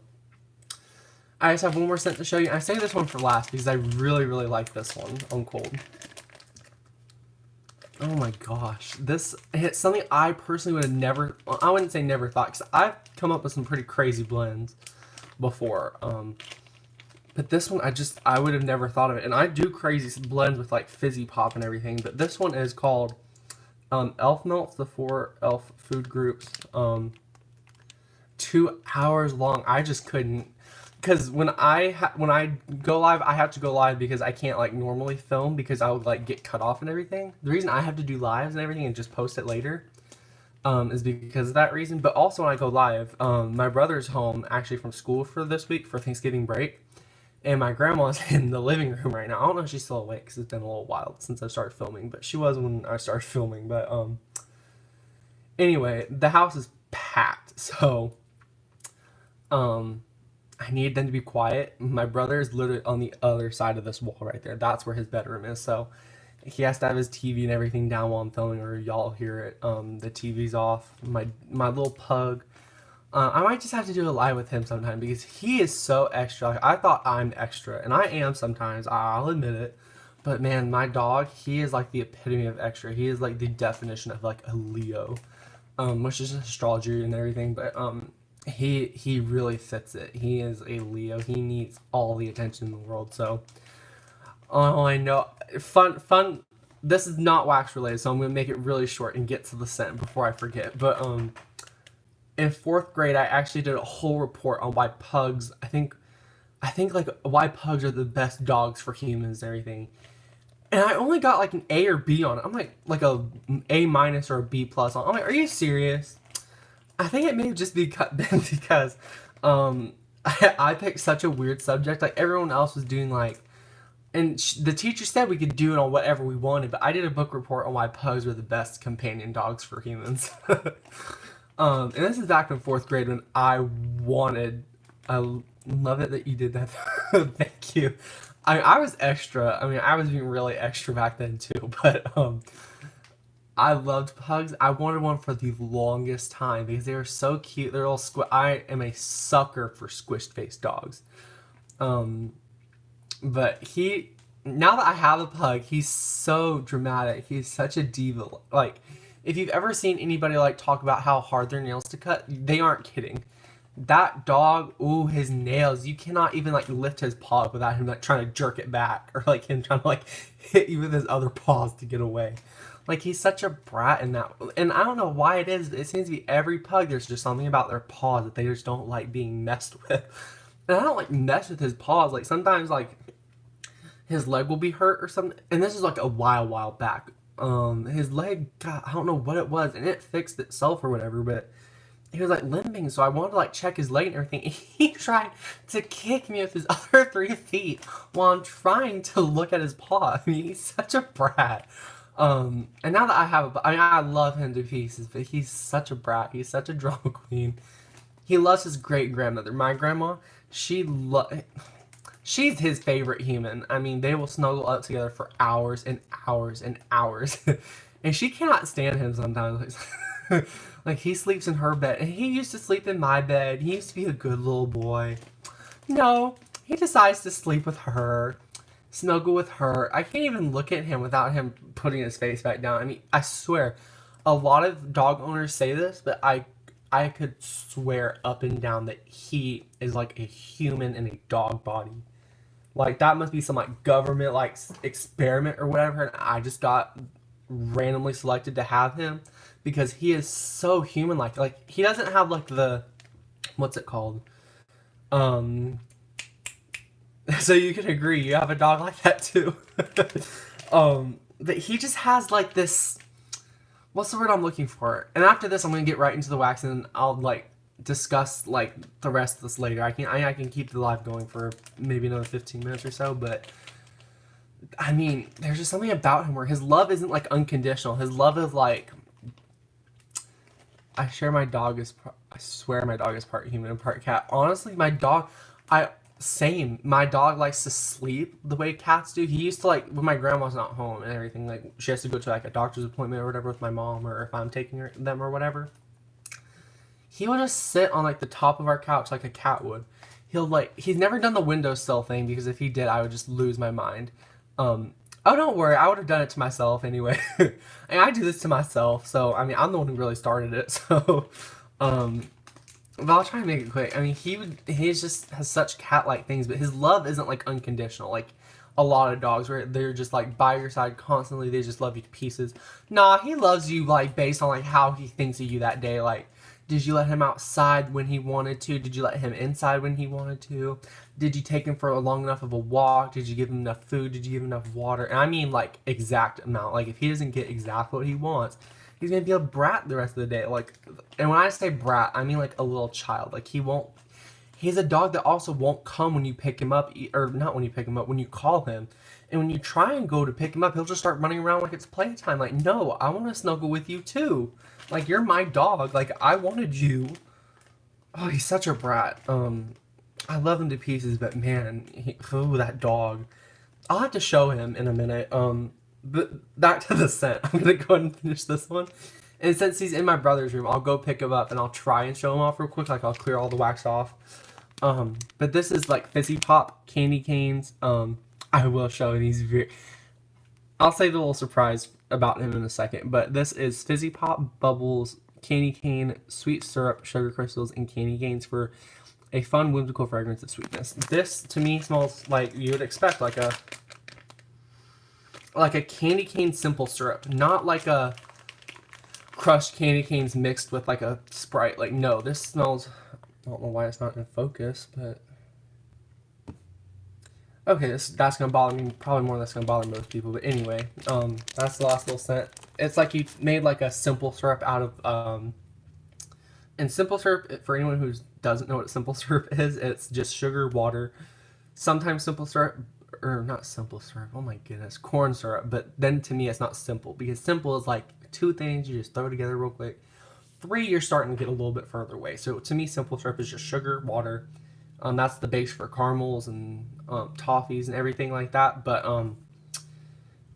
I just have one more scent to show you. I saved this one for last because I really, really like this one on cold. Oh my gosh, it's something I personally would have never, I wouldn't say never thought, because I've come up with some pretty crazy blends before, but this one I would have never thought of it. And I do crazy blends with like Fizzy Pop and everything, but this one is called Elf Melts, the 4 elf food groups, 2 hours long. I just couldn't, because when I go live, I have to go live because I can't like normally film because I would like get cut off and everything. The reason I have to do lives and everything and just post it later is because of that reason. But also when I go live, my brother's home actually from school for this week for Thanksgiving break, and my grandma's in the living room right now. I don't know if she's still awake because it's been a little while since I started filming, but she was when I started filming. But anyway, the house is packed, so I need them to be quiet. My brother is literally on the other side of this wall right there. That's where his bedroom is. So he has to have his TV and everything down while I'm filming, or y'all hear it. The TV's off. My little pug. I might just have to do a live with him sometime because he is so extra. Like, I thought I'm extra, and I am sometimes. I'll admit it. But man, my dog, he is like the epitome of extra. He is like the definition of like a Leo, which is astrology and everything. But he really fits it. He is a Leo. He needs all the attention in the world. So, oh, I know, fun. this is not wax related, so I'm going to make it really short and get to the scent before I forget. But in 4th grade, I actually did a whole report on why pugs, I think like why pugs are the best dogs for humans and everything. And I only got like an A or B on it. I'm like a A minus or a B plus on it. I'm like, are you serious? I think it may have just been because I picked such a weird subject. Like everyone else was doing like, and the teacher said we could do it on whatever we wanted, but I did a book report on why pugs were the best companion dogs for humans. And this is back in 4th grade when I love it that you did that. Thank you. I was extra. I mean, I was being really extra back then too, but I loved pugs. I wanted one for the longest time because they were so cute. They're all I am a sucker for squished face dogs. But now that I have a pug, he's so dramatic. He's such a diva. Like, if you've ever seen anybody like talk about how hard their nails to cut, they aren't kidding. That dog, ooh, his nails, you cannot even like lift his paw without him like trying to jerk it back, or like him trying to like hit you with his other paws to get away. Like, he's such a brat in that. And I don't know why it is, but it seems to be every pug, there's just something about their paws that they just don't like being messed with. And I don't like mess with his paws. Like, sometimes like his leg will be hurt or something. And this is like a while back. His leg, God, I don't know what it was, and it fixed itself or whatever, but he was like limping, so I wanted to like check his leg and everything. He tried to kick me with his other 3 feet while I'm trying to look at his paw. I mean, he's such a brat. And now that I have I love him to pieces, but he's such a brat. He's such a drama queen. He loves his great grandmother. My grandma, she's his favorite human. I mean, they will snuggle up together for hours and hours and hours. And she cannot stand him sometimes. Like, he sleeps in her bed, and he used to sleep in my bed. He used to be a good little boy. No, he decides to sleep with her, snuggle with her. I can't even look at him without him putting his face back down. I mean, I swear, a lot of dog owners say this, but I could swear up and down that he is like a human in a dog body. Like, that must be some like government like experiment or whatever, and I just got randomly selected to have him because he is so human like he doesn't have like the, what's it called, so you can agree you have a dog like that too. But he just has like this, what's the word I'm looking for? And after this I'm gonna get right into the wax, and I'll like discuss like the rest of this later. I can keep the live going for maybe another 15 minutes or so, but I mean, there's just something about him where his love isn't like unconditional. His love is like, I swear my dog is part human and part cat. Honestly, my dog, my dog likes to sleep the way cats do. He used to like, when my grandma's not home and everything, like she has to go to like a doctor's appointment or whatever with my mom, or if I'm taking them or whatever, he will just sit on like the top of our couch like a cat would. He's never done the windowsill thing, because if he did, I would just lose my mind. Oh, don't worry, I would have done it to myself anyway. And I do this to myself, so, I mean, I'm the one who really started it, so, but I'll try and make it quick. I mean, he just has such cat-like things, but his love isn't, like, unconditional, like a lot of dogs, where they're just, like, by your side constantly, they just love you to pieces. Nah, he loves you, like, based on, like, how he thinks of you that day, like, did you let him outside when he wanted to? Did you let him inside when he wanted to? Did you take him for a long enough of a walk? Did you give him enough food? Did you give him enough water? And I mean, like, exact amount. Like, if he doesn't get exactly what he wants, he's going to be a brat the rest of the day. Like, and when I say brat, I mean, like, a little child. Like, he's a dog that also won't come when you pick him up, or not when you pick him up, when you call him. And when you try and go to pick him up, he'll just start running around like it's playtime. Like, no, I want to snuggle with you too. Like, you're my dog. Like, I wanted you. Oh, he's such a brat. I love him to pieces, but man, that dog. I'll have to show him in a minute. But back to the scent. I'm gonna go ahead and finish this one. And since he's in my brother's room, I'll go pick him up and I'll try and show him off real quick. Like, I'll clear all the wax off. But this is like Fizzy Pop candy canes. I will show him. I'll say the little surprise about him in a second. But this is Fizzy Pop Bubbles candy cane, sweet syrup, sugar crystals, and candy canes for a fun, whimsical fragrance of sweetness. This, to me, smells like you would expect, like a like a candy cane simple syrup, not like a crushed candy canes mixed with like a Sprite. Like, no, this smells, I don't know why it's not in focus, but okay, that's gonna bother me, probably more than that's gonna bother most people. But anyway, that's the last little scent. It's like you made like a simple syrup out of and simple syrup, for anyone who doesn't know what simple syrup is, it's just sugar, water, sometimes simple syrup, or not simple syrup, oh my goodness, corn syrup. But then to me it's not simple, because simple is like two things you just throw together real quick. Three, you're starting to get a little bit further away. So to me, simple syrup is just sugar, water. That's the base for caramels and toffees and everything like that. But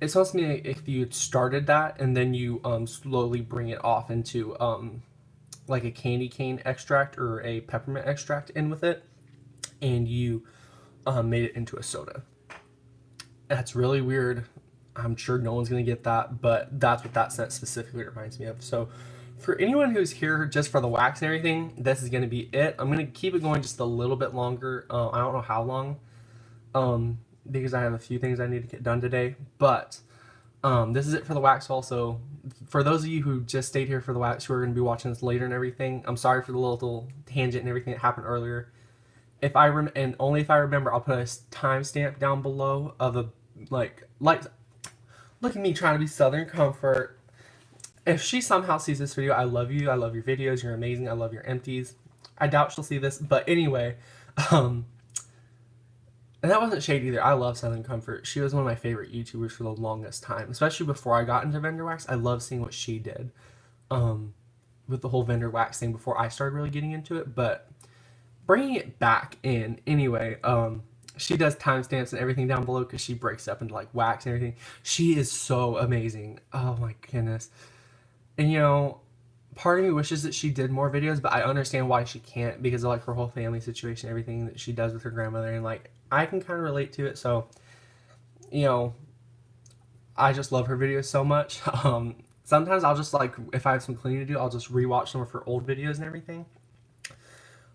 it's supposed to be if you started that and then you slowly bring it off into like a candy cane extract or a peppermint extract in with it, and you made it into a soda. That's really weird. I'm sure no one's gonna get that, but that's what that scent specifically reminds me of. So for anyone who's here just for the wax and everything, this is gonna be it. I'm gonna keep it going just a little bit longer. I don't know how long, because I have a few things I need to get done today. But this is it for the wax haul. So for those of you who just stayed here for the wax, who are gonna be watching this later and everything, I'm sorry for the little tangent and everything that happened earlier. If I and only if I remember, I'll put a timestamp down below of a like look at me trying to be Southern Comfort. If she somehow sees this video, I love you. I love your videos. You're amazing. I love your empties. I doubt she'll see this, but anyway, and that wasn't shade either. I love Southern Comfort. She was one of my favorite YouTubers for the longest time, especially before I got into vendor wax. I love seeing what she did with the whole vendor wax thing before I started really getting into it. But bringing it back in anyway, she does timestamps and everything down below because she breaks up into like wax and everything. She is so amazing. Oh my goodness. And you know, part of me wishes that she did more videos, but I understand why she can't because of like her whole family situation, everything that she does with her grandmother, and like I can kind of relate to it. So, you know, I just love her videos so much. Sometimes I'll just like, if I have some cleaning to do, I'll just rewatch some of her old videos and everything.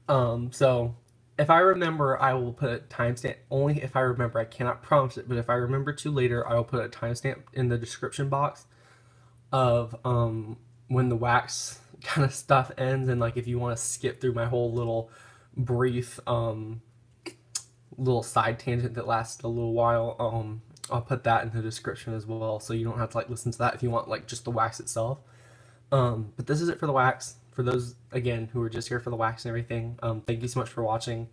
So if I remember, I will put a timestamp. Only if I remember. I cannot promise it, but if I remember to later, I will put a timestamp in the description box of when the wax kind of stuff ends, and like if you want to skip through my whole little brief little side tangent that lasted a little while, I'll put that in the description as well, so you don't have to like listen to that if you want like just the wax itself. But this is it for the wax. For those, again, who are just here for the wax and everything, thank you so much for watching.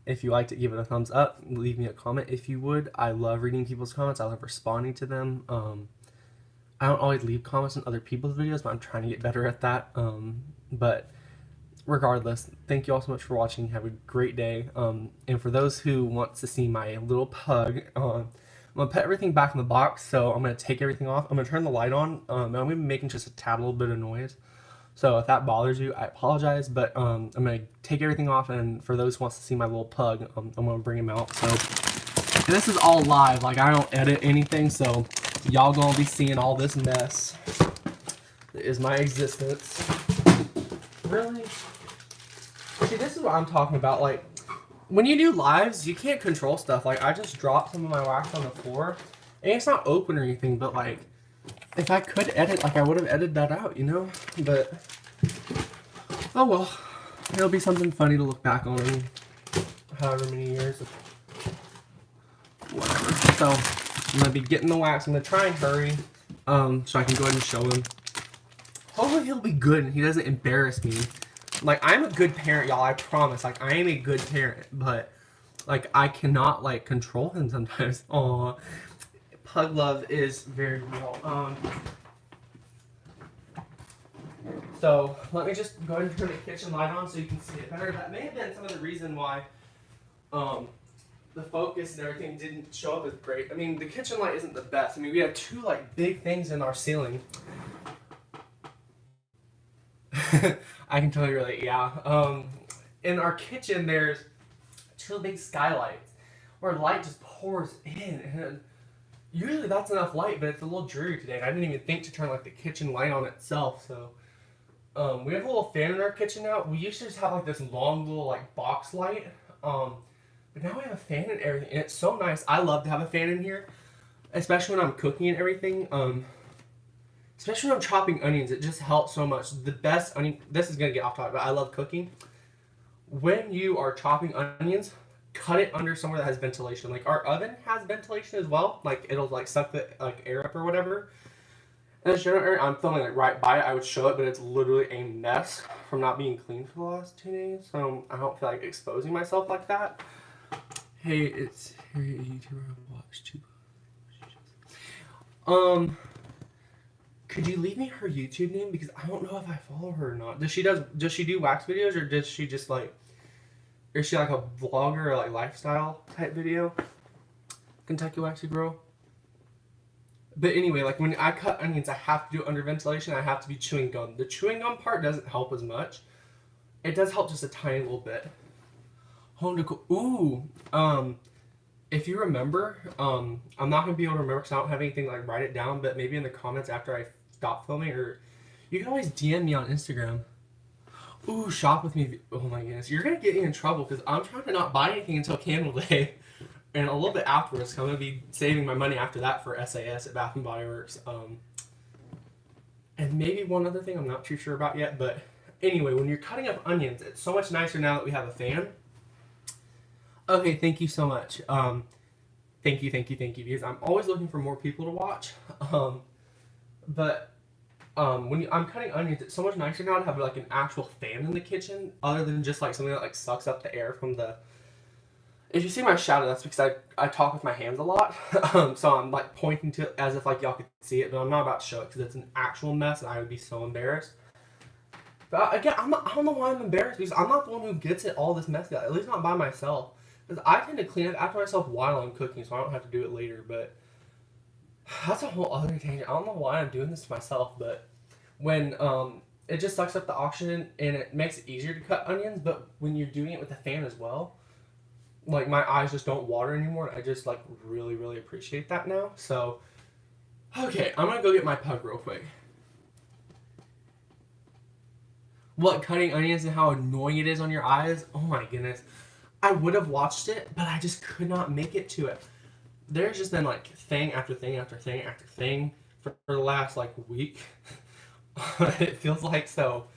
If you liked it, give it a thumbs up. Leave me a comment if you would. I love reading people's comments. I love responding to them. I don't always leave comments on other people's videos, but I'm trying to get better at that. But regardless, thank you all so much for watching. Have a great day. And for those who want to see my little pug, I'm going to put everything back in the box, so I'm going to take everything off. I'm going to turn the light on, and I'm going to be making just a tad little bit of noise. So if that bothers you, I apologize, but I'm going to take everything off, and for those who wants to see my little pug, I'm going to bring him out. So this is all live. Like, I don't edit anything, so y'all going to be seeing all this mess. That is my existence. Really? See, this is what I'm talking about. Like, when you do lives, you can't control stuff. Like, I just dropped some of my wax on the floor, and it's not open or anything, but like, if I could edit, like, I would have edited that out, you know? But, oh well. It'll be something funny to look back on in however many years. Whatever. So, I'm gonna be getting the wax. I'm gonna try and hurry, so I can go ahead and show him. Hopefully he'll be good and he doesn't embarrass me. Like, I'm a good parent, y'all, I promise. Like, I am a good parent, but, like, I cannot, like, control him sometimes. Aw. Pug love is very real. So, let me just go ahead and turn the kitchen light on so you can see it better. That may have been some of the reason why, the focus and everything didn't show up as great. I mean, the kitchen light isn't the best. I mean, we have two, like, big things in our ceiling. I can totally relate, yeah. In our kitchen, there's two big skylights where light just pours in. And usually that's enough light, but it's a little dreary today. I didn't even think to turn like the kitchen light on itself. So we have a little fan in our kitchen now. We used to just have like this long little like box light. But now we have a fan and everything, and it's so nice. I love to have a fan in here. especially when I'm cooking and everything. Especially when I'm chopping onions, it just helps so much. The best onion. This is gonna get off topic, but I love cooking. When you are chopping onions, cut it under somewhere that has ventilation. Like our oven has ventilation as well. Like it'll like suck the like air up or whatever. And the general area, I'm filming like right by it. I would show it, but it's literally a mess from not being clean for the last 2 days. So I don't feel like exposing myself like that. Hey, it's Harry, a YouTuber I watch too. Could you leave me her YouTube name, because I don't know if I follow her or not. Does she do wax videos, or does she just like, is she like a vlogger or like lifestyle type video? Kentucky Waxy Girl. But anyway, like when I cut onions, I have to do it under ventilation. I have to be chewing gum. The chewing gum part doesn't help as much. It does help just a tiny little bit. Home decor. Ooh. If you remember, I'm not gonna be able to remember because I don't have anything to like write it down. But maybe in the comments after I stop filming, or you can always DM me on Instagram. Ooh, shop with me. Oh my goodness, you're gonna get me in trouble because I'm trying to not buy anything until Candle Day. And a little bit afterwards, I'm going to be saving my money after that for SAS at Bath & Body Works. And maybe one other thing I'm not too sure about yet. But anyway, when you're cutting up onions, it's so much nicer now that we have a fan. Okay, thank you so much. Thank you, because I'm always looking for more people to watch. When I'm cutting onions, it's so much nicer now to have like an actual fan in the kitchen, other than just like something that like sucks up the air from the... If you see my shadow, that's because I talk with my hands a lot. So I'm like pointing to it as if like y'all could see it, but I'm not about to show it because it's an actual mess and I would be so embarrassed. But again, I don't know why I'm embarrassed, because I'm not the one who gets it all this messy, at least not by myself. Because I tend to clean up after myself while I'm cooking, so I don't have to do it later. But that's a whole other tangent. I don't know why I'm doing this to myself, but when it just sucks up the oxygen and it makes it easier to cut onions. But when you're doing it with the fan as well, like my eyes just don't water anymore. I just like really, really appreciate that now. So, okay, I'm gonna go get my pug real quick. What, cutting onions and how annoying it is on your eyes? Oh my goodness. I would have watched it, but I just could not make it to it. There's just been like thing after thing after thing after thing for the last like week. It feels like so.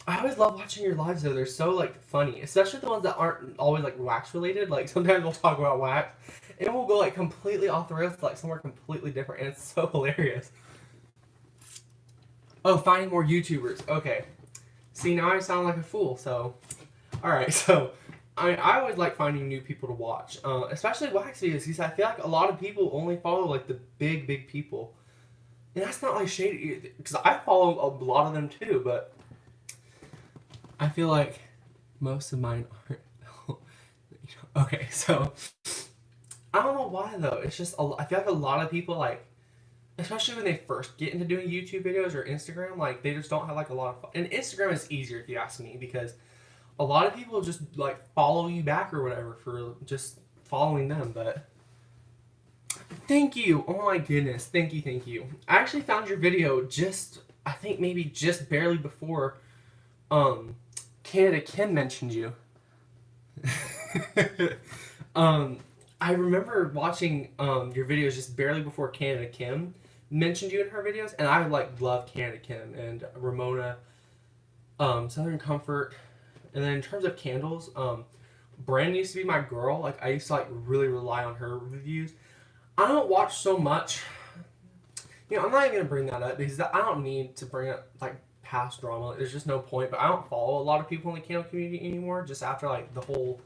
I always love watching your lives though. They're so like funny, especially the ones that aren't always like wax related. Like sometimes we'll talk about wax and we'll go like completely off the rails to like somewhere completely different, and it's so hilarious. Oh, finding more YouTubers. Okay. See, now I sound like a fool. So, all right. So, I always like finding new people to watch, especially wax videos, because I feel like a lot of people only follow like the big people, and that's not like shady, because I follow a lot of them too, but I feel like most of mine aren't. Okay, so I don't know why though. It's just I feel like a lot of people like, especially when they first get into doing YouTube videos or Instagram, like they just don't have like a lot of fun. And Instagram is easier if you ask me, because a lot of people just like follow you back or whatever for just following them. But thank you. Oh my goodness. Thank you. I actually found your video just, I think maybe just barely before Canada Kim mentioned you. I remember watching your videos just barely before Canada Kim mentioned you in her videos, and I like love Canada Kim and Ramona, Southern Comfort, and then in terms of candles, Brand used to be my girl. Like I used to like really rely on her reviews. I don't watch so much. You know, I'm not even gonna bring that up because I don't need to bring up like past drama. There's just no point. But I don't follow a lot of people in the candle community anymore. Just after like the whole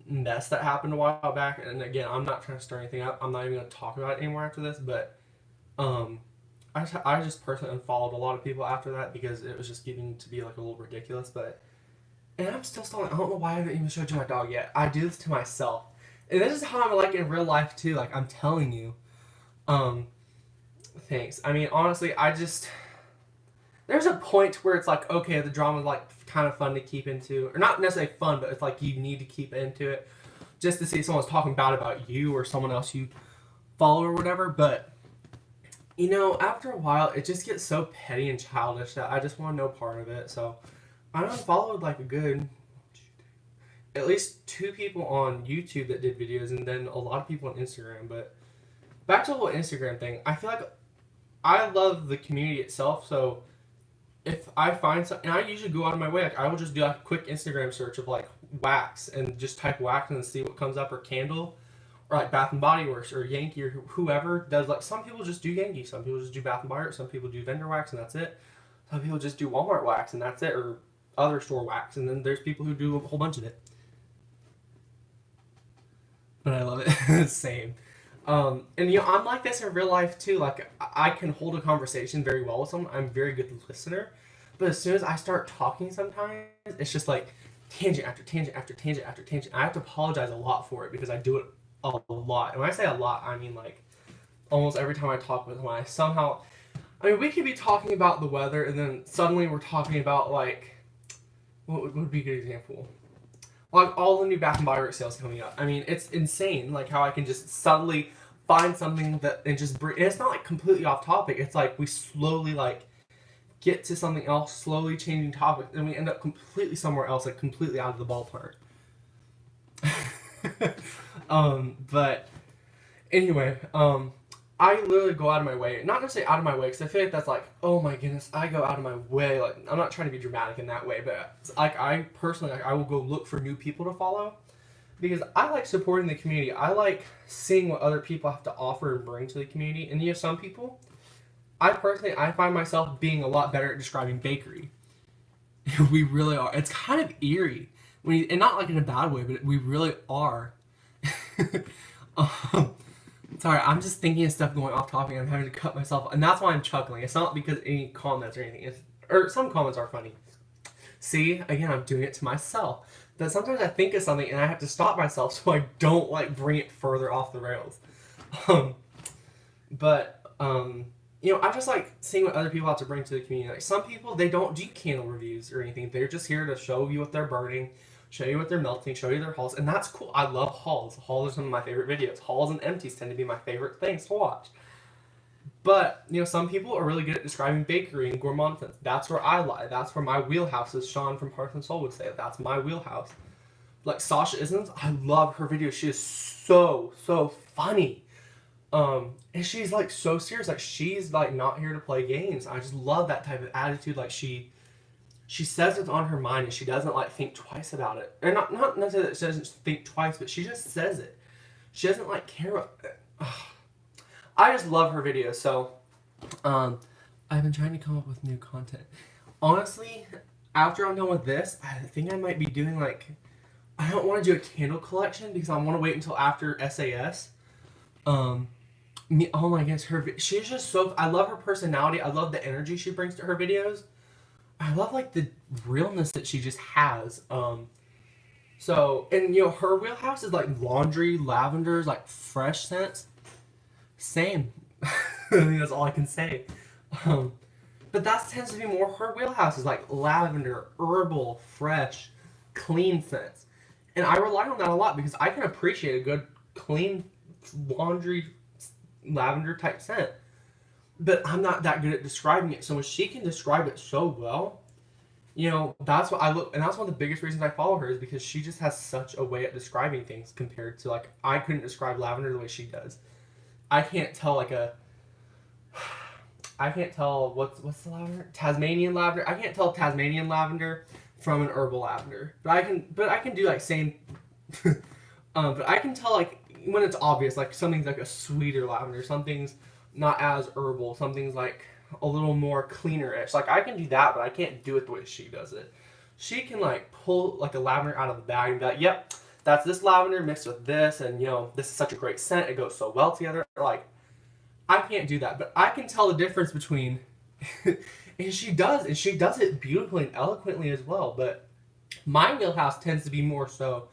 mess that happened a while back. And again, I'm not trying to stir anything up. I'm not even gonna talk about it anymore after this. But I just personally unfollowed a lot of people after that because it was just getting to be like a little ridiculous. But and I'm still stalling. I don't know why I haven't even showed you my dog yet. I do this to myself. And this is how I'm like in real life too. Like I'm telling you. Thanks. I mean, honestly, there's a point where it's like, okay, the drama's like kind of fun to keep into, or not necessarily fun, but it's like you need to keep into it just to see if someone's talking bad about you or someone else you follow or whatever. But you know, after a while, it just gets so petty and childish that I just want no part of it. So I unfollowed like a good, at least 2 people on YouTube that did videos, and then a lot of people on Instagram. But back to the whole Instagram thing. I feel like I love the community itself. So if I find something, and I usually go out of my way, like I will just do like a quick Instagram search of like wax and just type wax and see what comes up, or candle, or like Bath and Body Works or Yankee or whoever does. Like some people just do Yankee, some people just do Bath and Body Works, some people do vendor wax and that's it. Some people just do Walmart wax and that's it, or other store wax, and then there's people who do a whole bunch of it. But I love it. Same. And I'm like this in real life too. Like I can hold a conversation very well with someone. I'm a very good listener. But as soon as I start talking, sometimes it's just like tangent after tangent after tangent after tangent. I have to apologize a lot for it because I do it a lot. And when I say a lot, I mean like almost every time I talk with someone, I mean, we could be talking about the weather, and then suddenly we're talking about like, what would be a good example? Like all the new Bath and Body Works sales coming up. I mean, it's insane, like how I can just suddenly find something that and just bring. And it's not like completely off topic. It's like we slowly like get to something else, slowly changing topics, and we end up completely somewhere else, like completely out of the ballpark. But anyway, I literally go out of my way, not necessarily out of my way, because I feel like that's like, oh my goodness, I go out of my way. Like, I'm not trying to be dramatic in that way, but like I personally, like, I will go look for new people to follow, because I like supporting the community. I like seeing what other people have to offer and bring to the community. And some people, I find myself being a lot better at describing bakery. We really are. It's kind of eerie, and not like in a bad way, but we really are. um, Sorry, I'm just thinking of stuff going off topic and I'm having to cut myself, and that's why I'm chuckling. It's not because any comments or anything. Or some comments are funny. See, again, I'm doing it to myself. But sometimes I think of something and I have to stop myself so I don't like bring it further off the rails. Um, but I just like seeing what other people have to bring to the community. Like some people, they don't do candle reviews or anything. They're just here to show you what they're burning, show you what they're melting, show you their hauls, and that's cool. I love hauls. Hauls are some of my favorite videos. Hauls and empties tend to be my favorite things to watch. But some people are really good at describing bakery and gourmand things. That's where I lie. That's where my wheelhouse is. Sean from Hearth and Soul would say that's my wheelhouse. Like Sasha Isms, I love her videos. She is so funny. And she's like so serious. Like she's like not here to play games. I just love that type of attitude. Like she says what's on her mind and she doesn't like think twice about it. Or not necessarily that she doesn't think twice, but she just says it. She doesn't like care about it. I just love her videos. So I've been trying to come up with new content. Honestly, after I'm done with this, I think I might be doing like, I don't want to do a candle collection because I want to wait until after SAS. Oh my goodness, she's just so, I love her personality. I love the energy she brings to her videos. I love like the realness that she just has. And her wheelhouse is like laundry, lavenders, like fresh scents. Same. I think that's all I can say. But that tends to be more her wheelhouse is like lavender, herbal, fresh, clean scents. And I rely on that a lot because I can appreciate a good, clean laundry, lavender type scent. But I'm not that good at describing it. So when she can describe it so well, that's what I look, and that's one of the biggest reasons I follow her is because she just has such a way at describing things compared to like, I couldn't describe lavender the way she does. I can't tell what's the lavender? Tasmanian lavender. I can't tell Tasmanian lavender from an herbal lavender. But I can do like same, but I can tell like when it's obvious, like something's like a sweeter lavender, something's not as herbal, something's like a little more cleaner-ish. Like I can do that, but I can't do it the way she does it. She can like pull like a lavender out of the bag and be like, yep, that's this lavender mixed with this, and this is such a great scent. It goes so well together. Like I can't do that, but I can tell the difference between, and she does it beautifully and eloquently as well. But my wheelhouse tends to be more so,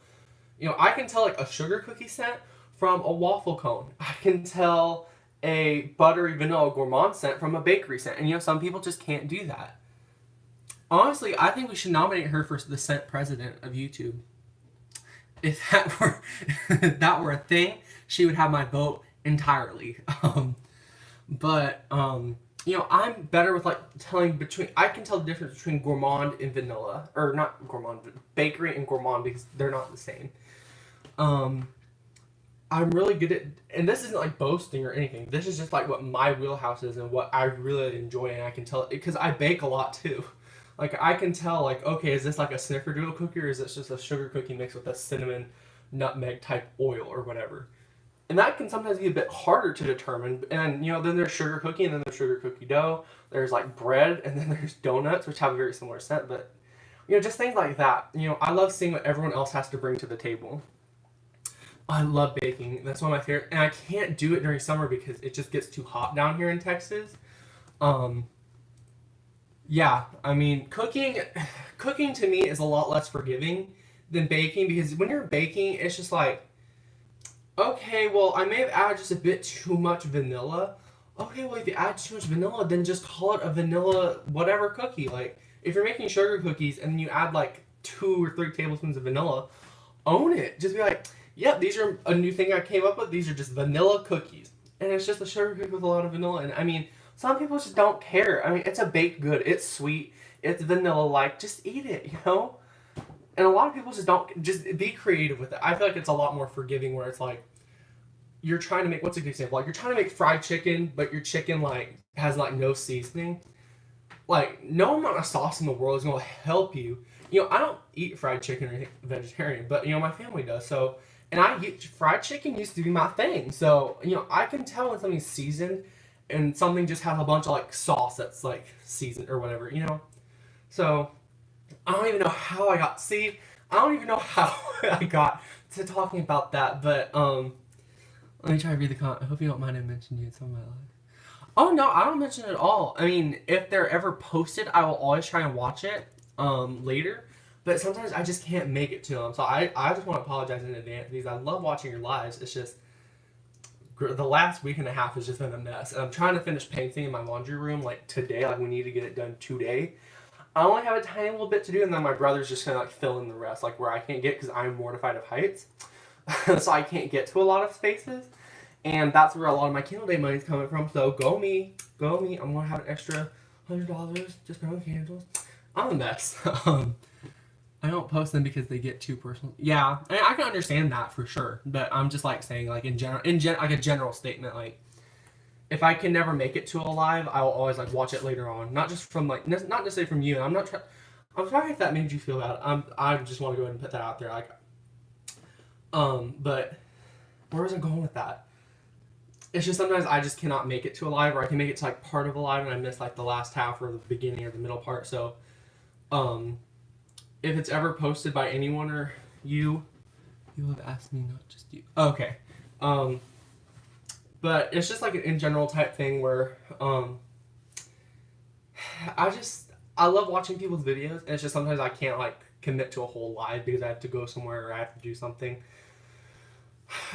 I can tell like a sugar cookie scent from a waffle cone. I can tell a buttery vanilla gourmand scent from a bakery scent. And some people just can't do that. Honestly, I think we should nominate her for the scent president of YouTube. If that were a thing, she would have my vote entirely. I'm better with like I can tell the difference between gourmand and vanilla, or not gourmand, but bakery and gourmand, because they're not the same. I'm really good at, and this isn't like boasting or anything. This is just like what my wheelhouse is and what I really enjoy, and I can tell because I bake a lot too. Like I can tell, like, okay, is this like a snickerdoodle cookie or is this just a sugar cookie mixed with a cinnamon nutmeg type oil or whatever? And that can sometimes be a bit harder to determine. And then there's sugar cookie, and then there's sugar cookie dough. There's like bread, and then there's donuts, which have a very similar scent. But just things like that. I love seeing what everyone else has to bring to the table. I love baking. That's one of my favorite. And I can't do it during summer because it just gets too hot down here in Texas. Um, yeah, I mean, cooking to me is a lot less forgiving than baking because when you're baking, it's just like, okay, well, I may have added just a bit too much vanilla. Okay, well, if you add too much vanilla, then just call it a vanilla whatever cookie. Like, if you're making sugar cookies and you add like 2 or 3 tablespoons of vanilla, own it. Just be like, yep, these are a new thing I came up with. These are just vanilla cookies. And it's just a sugar cookie with a lot of vanilla. And I mean, some people just don't care. I mean, it's a baked good. It's sweet. It's vanilla-like. Just eat it, And a lot of people just don't, just be creative with it. I feel like it's a lot more forgiving where it's like, you're trying to make, what's a good example? Like, you're trying to make fried chicken, but your chicken, like, has, like, no seasoning. Like, no amount of sauce in the world is going to help you. I don't eat fried chicken or anything vegetarian, but, my family does. So, and fried chicken used to be my thing. So, I can tell when something's seasoned and something just has a bunch of, like, sauce that's, like, seasoned or whatever. So, I don't even know how I don't even know how I got to talking about that, but, let me try to read the comment. I hope you don't mind I mentioned you in some of my life. Oh no, I don't mention it at all. I mean, if they're ever posted, I will always try and watch it later. But sometimes I just can't make it to them. So I just want to apologize in advance because I love watching your lives. It's just the last week and a half has just been a mess. And I'm trying to finish painting in my laundry room like today. Like we need to get it done today. I only have a tiny little bit to do, and then my brother's just gonna like fill in the rest, like where I can't get because I'm mortified of heights. So I can't get to a lot of spaces. And that's where a lot of my Candle Day money is coming from. So go me. I'm gonna have an extra $100 just for candles. I'm a mess. I don't post them because they get too personal. Yeah, I can understand that for sure. But I'm just like saying like like a general statement. Like if I can never make it to a live, I will always like watch it later on. Not just from like not necessarily from you. And I'm sorry if that made you feel bad. I just want to go ahead and put that out there. Like but where was I going with that? It's just sometimes I just cannot make it to a live, or I can make it to like part of a live and I miss like the last half or the beginning or the middle part. So, if it's ever posted by anyone or you have asked me, not just you. Okay. But it's just like an in general type thing where I love watching people's videos, and it's just sometimes I can't like commit to a whole live because I have to go somewhere or I have to do something.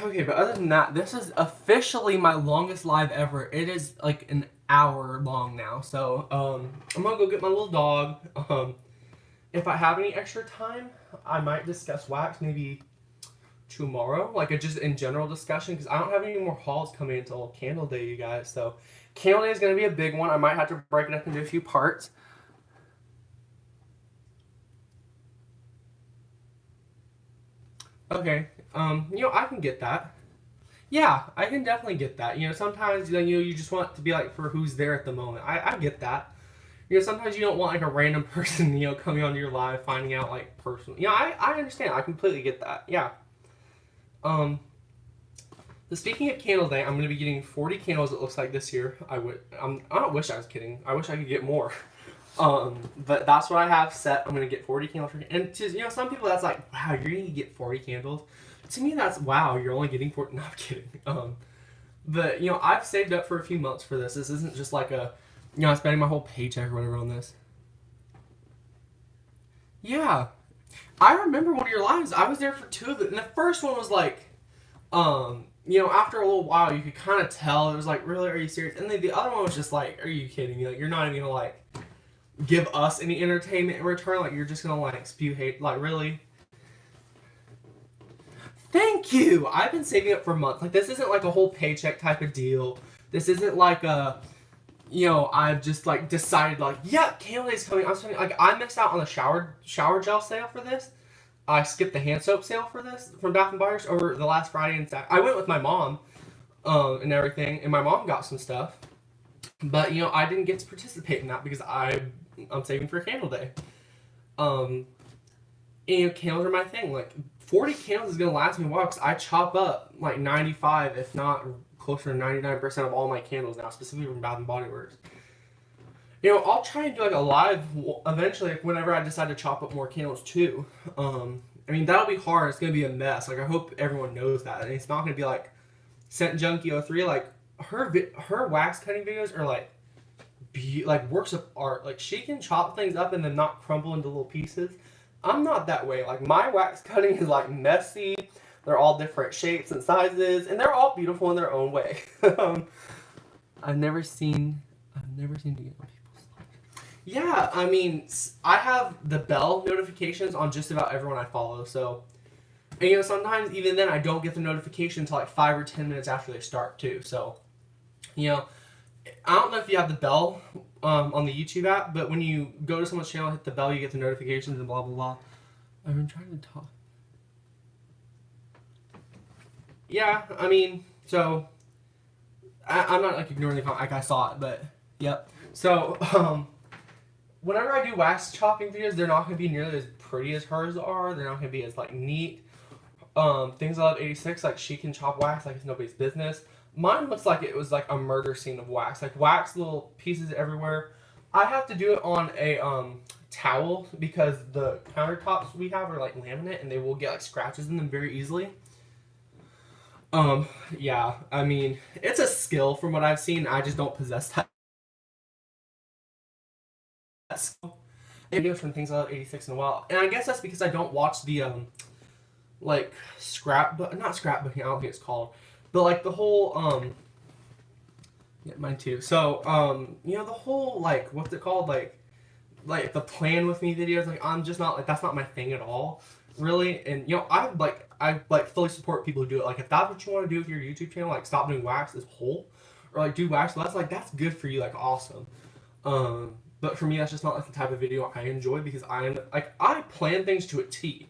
Okay, but other than that, this is officially my longest live ever. It is like an hour long now. So, I'm gonna go get my little dog. If I have any extra time, I might discuss wax maybe tomorrow, like a just in general discussion, because I don't have any more hauls coming until Candle Day, you guys. So, Candle Day is gonna be a big one. I might have to break it up into a few parts. Okay, I can get that. Yeah, I can definitely get that. Sometimes, you just want it to be like for who's there at the moment. I get that. Sometimes you don't want like a random person, coming onto your live, finding out like personally. I understand. I completely get that. Yeah. Speaking of Candle Day, I'm going to be getting 40 candles, it looks like, this year. I don't wish I was kidding. I wish I could get more. But that's what I have set. I'm going to get 40 candles. And to, some people that's like, wow, you're going to get 40 candles. To me, that's, wow, you're only getting 40. No, I'm kidding. But, I've saved up for a few months for this. This isn't just like I'm spending my whole paycheck or whatever on this. Yeah. I remember one of your lives. I was there for 2 of them. And the first one was like, after a little while, you could kind of tell. It was like, really, are you serious? And then the other one was just like, are you kidding me? Like, you're not even going to, like, give us any entertainment in return. Like, you're just going to, like, spew hate. Like, really? Thank you! I've been saving up for months. Like, this isn't, like, a whole paycheck type of deal. This isn't, like, I've just, like, decided, like, yeah, Candle Day's coming. I'm spending, like, I missed out on the shower gel sale for this. I skipped the hand soap sale for this from Bath and Body Works over the last Friday and Saturday. I went with my mom, and everything, and my mom got some stuff, but I didn't get to participate in that because I'm saving for candle day. Um, and candles are my thing. Like 40 candles is gonna last me a while because I chop up like 95, if not closer to 99% of all my candles now, specifically from Bath and Body Works. I'll try and do like a live eventually, like whenever I decide to chop up more candles too. I mean that'll be hard. It's gonna be a mess. Like I hope everyone knows that, and it's not gonna be like Scent Junkie 03. Like her wax cutting videos are like works of art. Like she can chop things up and then not crumble into little pieces. I'm not that way. Like my wax cutting is like messy. They're all different shapes and sizes, and they're all beautiful in their own way. I've never seen to get on people's lives. Yeah, I mean, I have the bell notifications on just about everyone I follow. So, and sometimes even then I don't get the notification until like 5 or 10 minutes after they start too. So, I don't know if you have the bell on the YouTube app, but when you go to someone's channel, hit the bell, you get the notifications and blah blah blah. I've been trying to talk. Yeah, I mean, so I'm not like ignoring the comment. Like I saw it, but yep. So whenever I do wax chopping videos, they're not going to be nearly as pretty as hers are. They're not going to be as like neat. Things I love 86, like she can chop wax like it's nobody's business. Mine looks like it was like a murder scene of wax, like wax little pieces everywhere. I have to do it on a towel because the countertops we have are like laminate and they will get like scratches in them very easily. Yeah, I mean, it's a skill from what I've seen. I just don't possess that skill. Videos from Things I Love 86 in a while, and I guess that's because I don't watch the like scrapbook, not scrapbooking. I don't think it's called, but like the whole yeah, mine too. So the whole like what's it called, like the plan with me videos. Like I'm just not like that's not my thing at all, really. And I fully support people who do it. Like if that's what you want to do with your YouTube channel, like stop doing wax as whole, or like do wax. So that's good for you. Like awesome. But for me, that's just not like the type of video I enjoy because I plan things to a T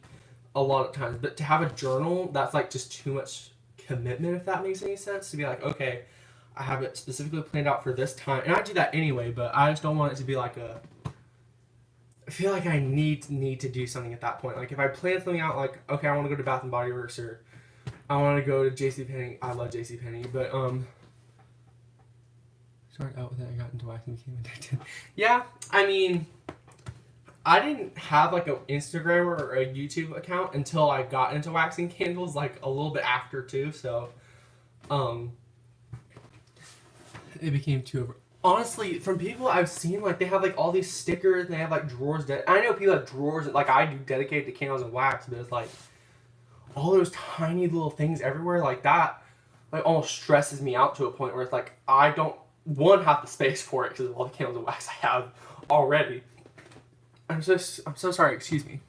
a lot of times. But to have a journal, that's like just too much commitment, if that makes any sense. To be like, okay, I have it specifically planned out for this time, and I do that anyway. But I just don't want it to be like I feel like I need to do something at that point. Like if I plan something out, like okay, I want to go to Bath and Body Works or I want to go to JCPenney. I love JCPenney, but started out with it. I got into wax and became addicted. Yeah, I mean, I didn't have like an Instagram or a YouTube account until I got into waxing candles, like a little bit after too. So, it became too over. Honestly, from people I've seen, like they have like all these stickers and they have like drawers. I know people have drawers like I do dedicated to candles and wax, but it's like all those tiny little things everywhere like that, like almost stresses me out to a point where it's like I don't have the space for it because of all the candles and wax I have already. I'm so sorry. Excuse me.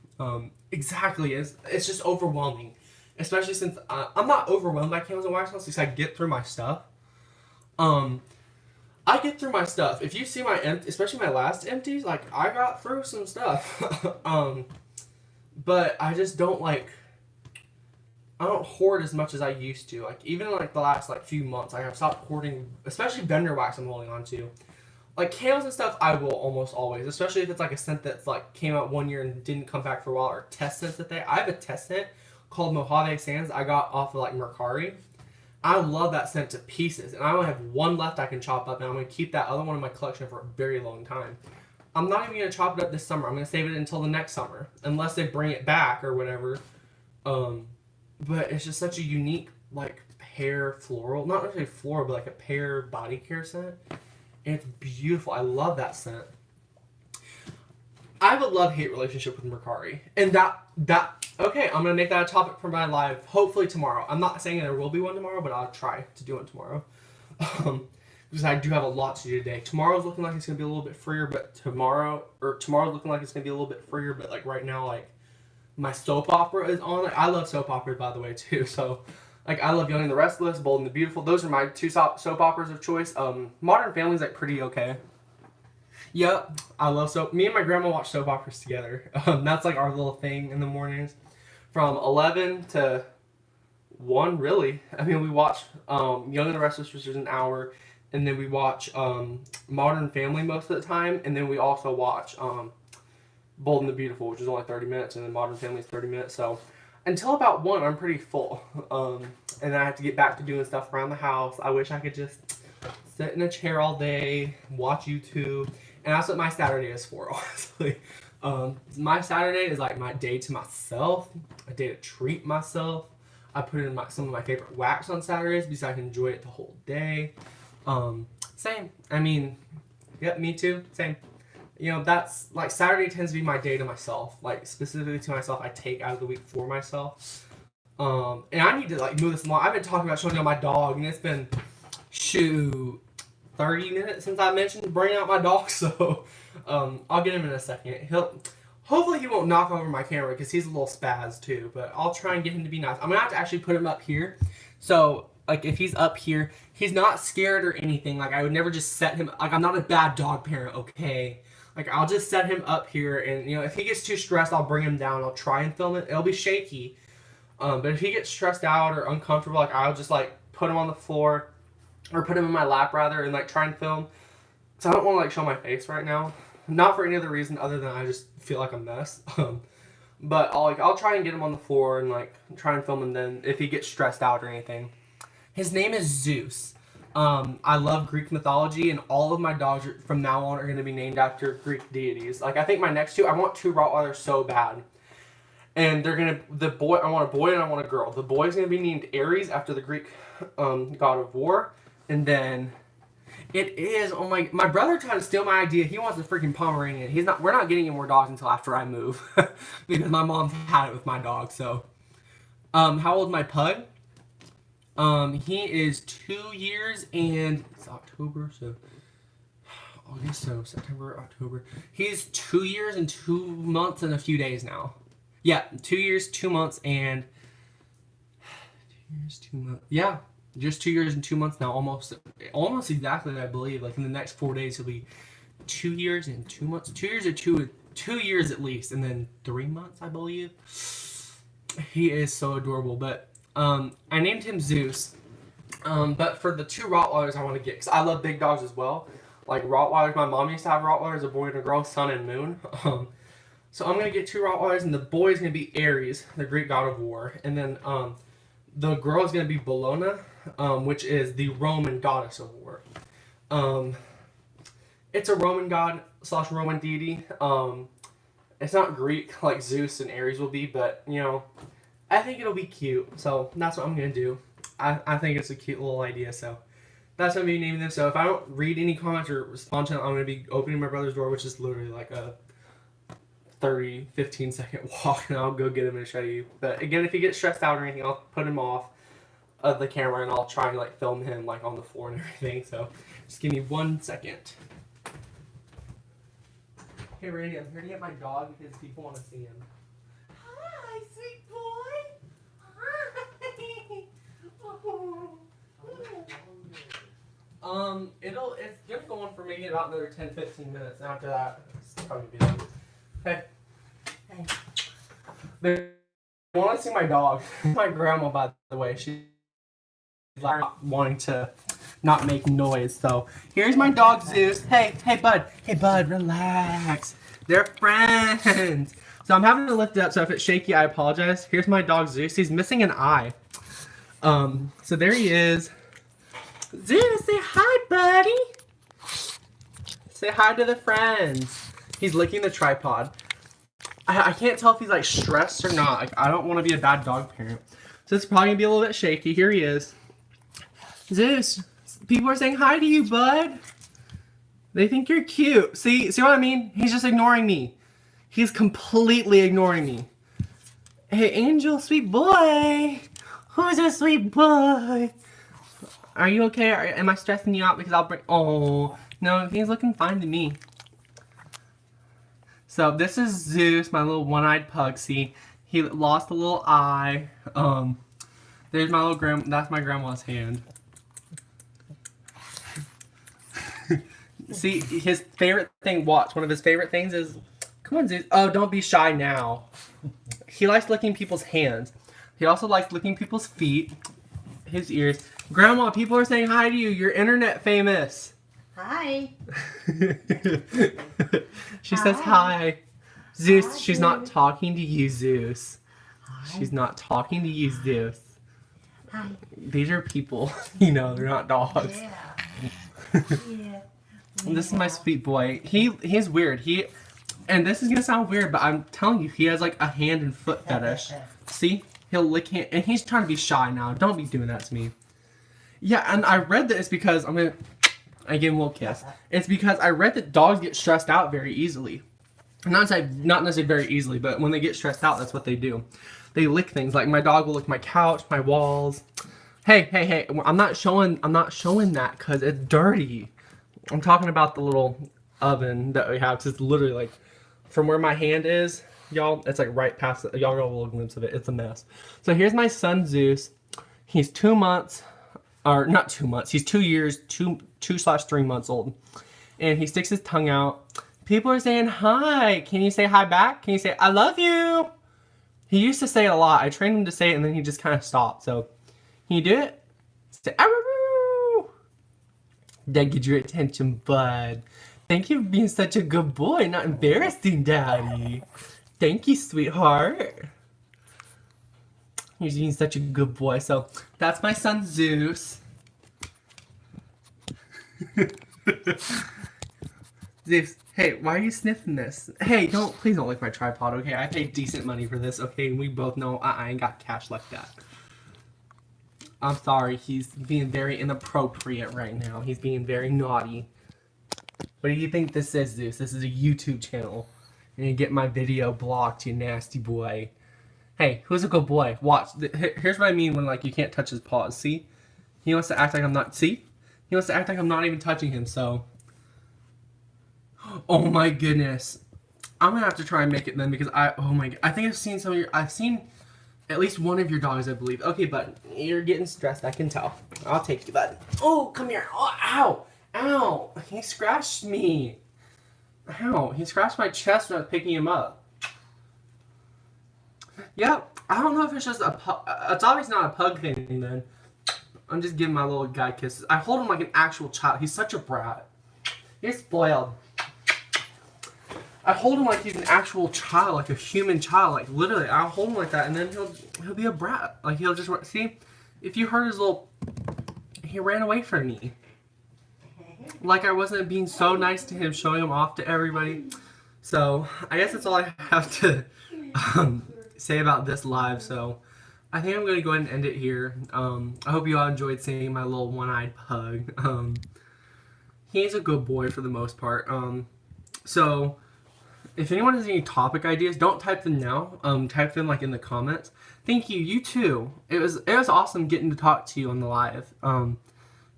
Exactly. It's just overwhelming, especially since I'm not overwhelmed by candles and wax because I get through my stuff. I get through my stuff. If you see my especially my last empties, like I got through some stuff. But I just don't I don't hoard as much as I used to. Like even in like the last like few months, I've stopped hoarding, especially vendor wax I'm holding on to. Like candles and stuff, I will almost always, especially if it's like a scent that's like came out 1 year and didn't come back for a while, or test scents that I have a test scent called Mojave Sands I got off of like Mercari. I love that scent to pieces, and I only have one left I can chop up, and I'm going to keep that other one in my collection for a very long time. I'm not even going to chop it up this summer. I'm going to save it until the next summer, unless they bring it back or whatever. But it's just such a unique, like, pear floral, not necessarily floral, but like a pear body care scent. And it's beautiful. I love that scent. I have a love-hate relationship with Mercari. And okay, I'm going to make that a topic for my live, hopefully tomorrow. I'm not saying there will be one tomorrow, but I'll try to do one tomorrow. Because I do have a lot to do today. Tomorrow's looking like it's going to be a little bit freer, but tomorrow's looking like it's going to be a little bit freer, but like right now, like, my soap opera is on. Like, I love soap operas, by the way, too. So, like, I love Young and the Restless, Bold and the Beautiful. Those are my two soap operas of choice. Modern Family's, like, pretty okay. Yep, I love soap. Me and my grandma watch soap operas together. That's, like, our little thing in the mornings. from 11 to 1, really. I mean, we watch Young and the Restless, which is an hour, and then we watch Modern Family most of the time, and then we also watch Bold and the Beautiful, which is only 30 minutes, and then Modern Family is 30 minutes. So until about 1, I'm pretty full. And then I have to get back to doing stuff around the house. I wish I could just sit in a chair all day, watch YouTube, and that's what my Saturday is for, honestly. My Saturday is like my day to myself, a day to treat myself. I put in some of my favorite wax on Saturdays because I can enjoy it the whole day. Same. I mean, yep, me too. Same. You know, that's like Saturday tends to be my day to myself, like specifically to myself. I take out of the week for myself. And I need to like move this along. I've been talking about showing you my dog, and it's been 30 minutes since I mentioned bringing out my dog. So I'll get him in a second. Hopefully he won't knock over my camera because he's a little spaz too. But I'll try and get him to be nice. I'm gonna have to actually put him up here. So like if he's up here, he's not scared or anything. Like I would never just set him. Like I'm not a bad dog parent, okay? Like I'll just set him up here, and you know if he gets too stressed, I'll bring him down. I'll try and film it. It'll be shaky, but if he gets stressed out or uncomfortable, like I'll just like put him on the floor, or put him in my lap rather, and like try and film. So I don't want to like show my face right now, not for any other reason other than I just feel like a mess. But I'll try and get him on the floor and like try and film him. Then if he gets stressed out or anything, his name is Zeus. I love Greek mythology, and all of my dogs from now on are going to be named after Greek deities. Like, I think my next two, I want 2 Rottweilers so bad. And they're going to, I want a boy and I want a girl. The boy's going to be named Ares after the Greek god of war. And then it is, oh my brother tried to steal my idea. He wants a freaking Pomeranian. We're not getting any more dogs until after I move. Because my mom's had it with my dog, so. How old is my pug? He is 2 years and it's October, so August, so September, October. He's 2 years and 2 months and a few days now. Yeah, 2 years, 2 months, and 2 years, 2 months. Yeah, just 2 years and 2 months now, almost exactly. I believe. Like in the next 4 days, he'll be 2 years and 2 months. 2 years or 2 years at least, and then 3 months, I believe. He is so adorable, but. I named him Zeus, but for the 2 Rottweilers I want to get, because I love big dogs as well, like Rottweilers. My mom used to have Rottweilers, a boy and a girl, sun and moon. So I'm going to get 2 Rottweilers, and the boy is going to be Ares, the Greek god of war, and then the girl is going to be Bellona, which is the Roman goddess of war. It's a Roman god / Roman deity. It's not Greek like Zeus and Ares will be, but, you know, I think it'll be cute, so that's what I'm going to do. I think it's a cute little idea, so that's what I'm going to be naming them. So if I don't read any comments or respond to them, I'm going to be opening my brother's door, which is literally like a 15 second walk, and I'll go get him and show you. But again, if he gets stressed out or anything, I'll put him off of the camera, and I'll try and like film him like on the floor and everything. So just give me 1 second. Hey Randy, I'm here to get my dog because people want to see him. Hi, sweet boy. It's gonna go on for maybe about another 10-15 minutes. And after that, it's probably be done. Hey. They want to see my dog. My grandma, by the way, she's like wanting to not make noise. So here's my dog Zeus. Hey bud, relax. They're friends. So I'm having to lift it up, so if it's shaky, I apologize. Here's my dog Zeus. He's missing an eye. So there he is. Zeus, say hi, buddy. Say hi to the friends. He's licking the tripod. I can't tell if he's like stressed or not. Like, I don't want to be a bad dog parent. So it's probably gonna be a little bit shaky. Here he is. Zeus, people are saying hi to you, bud. They think you're cute. See what I mean? He's just ignoring me. He's completely ignoring me. Hey, Angel, sweet boy. Who's a sweet boy? Are you okay? Am I stressing you out because I'll bring... Oh, no, he's looking fine to me. So this is Zeus, my little one-eyed pug. See, he lost a little eye. There's my little that's my grandma's hand. See, his favorite thing, watch. One of his favorite things is... Come on, Zeus. Oh, don't be shy now. he likes licking people's hands. He also likes licking people's feet, his ears. Grandma, people are saying hi to you. You're internet famous. Hi. She says hi. Zeus, Hi, she's not talking to you, Zeus. Hi. She's not talking to you, Zeus. Hi. These are people, you know, they're not dogs. Yeah. Yeah. This is my sweet boy. He's weird. And this is gonna sound weird, but I'm telling you, he has like a hand and foot fetish. See? He'll lick hand, and he's trying to be shy now. Don't be doing that to me. Yeah, and I read that it's because I gave him a little kiss. It's because I read that dogs get stressed out very easily. Not necessarily very easily, but when they get stressed out, that's what they do. They lick things. Like my dog will lick my couch, my walls. Hey! I'm not showing that because it's dirty. I'm talking about the little oven that we have. It's literally like from where my hand is, y'all. It's like right past it. Y'all got a little glimpse of it. It's a mess. So here's my son Zeus. He's 2 months, or not 2 months. He's 2 years, 2/3 months old, and he sticks his tongue out. People are saying hi. Can you say hi back? Can you say I love you? He used to say it a lot. I trained him to say it, and then he just kind of stopped. So, can you do it? Say aroo. That gets your attention, bud. Thank you for being such a good boy, not embarrassing, Daddy. Thank you, sweetheart. You're being such a good boy. So, that's my son, Zeus. Zeus, hey, why are you sniffing this? Hey, please don't lick my tripod, okay? I paid decent money for this, okay? And we both know I ain't got cash like that. I'm sorry, he's being very inappropriate right now. He's being very naughty. What do you think this is, Zeus? This is a YouTube channel. And you get my video blocked, you nasty boy. Hey, who's a good boy? Watch. Here's what I mean when, like, you can't touch his paws. See? He wants to act like I'm not... See? He wants to act like I'm not even touching him, so... Oh my goodness. I'm gonna have to try and make it then because I think I've seen I've seen at least one of your dogs, I believe. Okay, bud, you're getting stressed, I can tell. I'll take you, bud. Oh, come here. Oh, ow. Ow. He scratched me. Ow. He scratched my chest when I was picking him up. Yep. I don't know if it's just it's obviously not a pug thing then. I'm just giving my little guy kisses. I hold him like an actual child. He's such a brat. He's spoiled. I hold him like he's an actual child, like a human child, like literally. I'll hold him like that, and then he'll be a brat. Like he'll just see. If you heard his little, he ran away from me. Like I wasn't being so nice to him, showing him off to everybody. So I guess that's all I have to say about this live. So I think I'm gonna go ahead and end it here. I hope you all enjoyed seeing my little one-eyed pug. He's a good boy for the most part. So. If anyone has any topic ideas, don't type them now. Type them like in the comments. Thank you. You too. It was awesome getting to talk to you on the live. And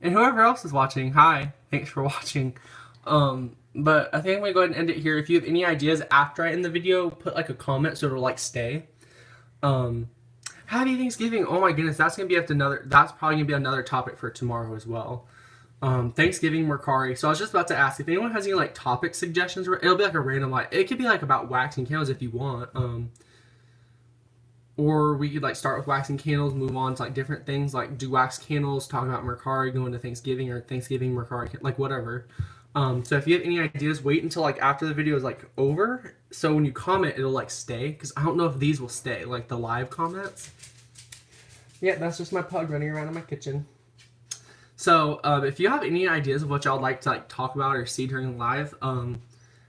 whoever else is watching, hi. Thanks for watching. But I think I'm gonna go ahead and end it here. If you have any ideas after I end the video, put like a comment so it'll like stay. Happy Thanksgiving. Oh my goodness, that's probably gonna be another topic for tomorrow as well. Thanksgiving Mercari. So I was just about to ask if anyone has any like topic suggestions. It'll be like a random like it could be like about waxing candles if you want. Or we could like start with waxing candles, move on to like different things like do wax candles, talk about Mercari, go into Thanksgiving or Thanksgiving Mercari, like whatever. So if you have any ideas, wait until like after the video is like over. So when you comment, it'll like stay because I don't know if these will stay like the live comments. Yeah, that's just my pug running around in my kitchen. So, if you have any ideas of what y'all like to like talk about or see during live,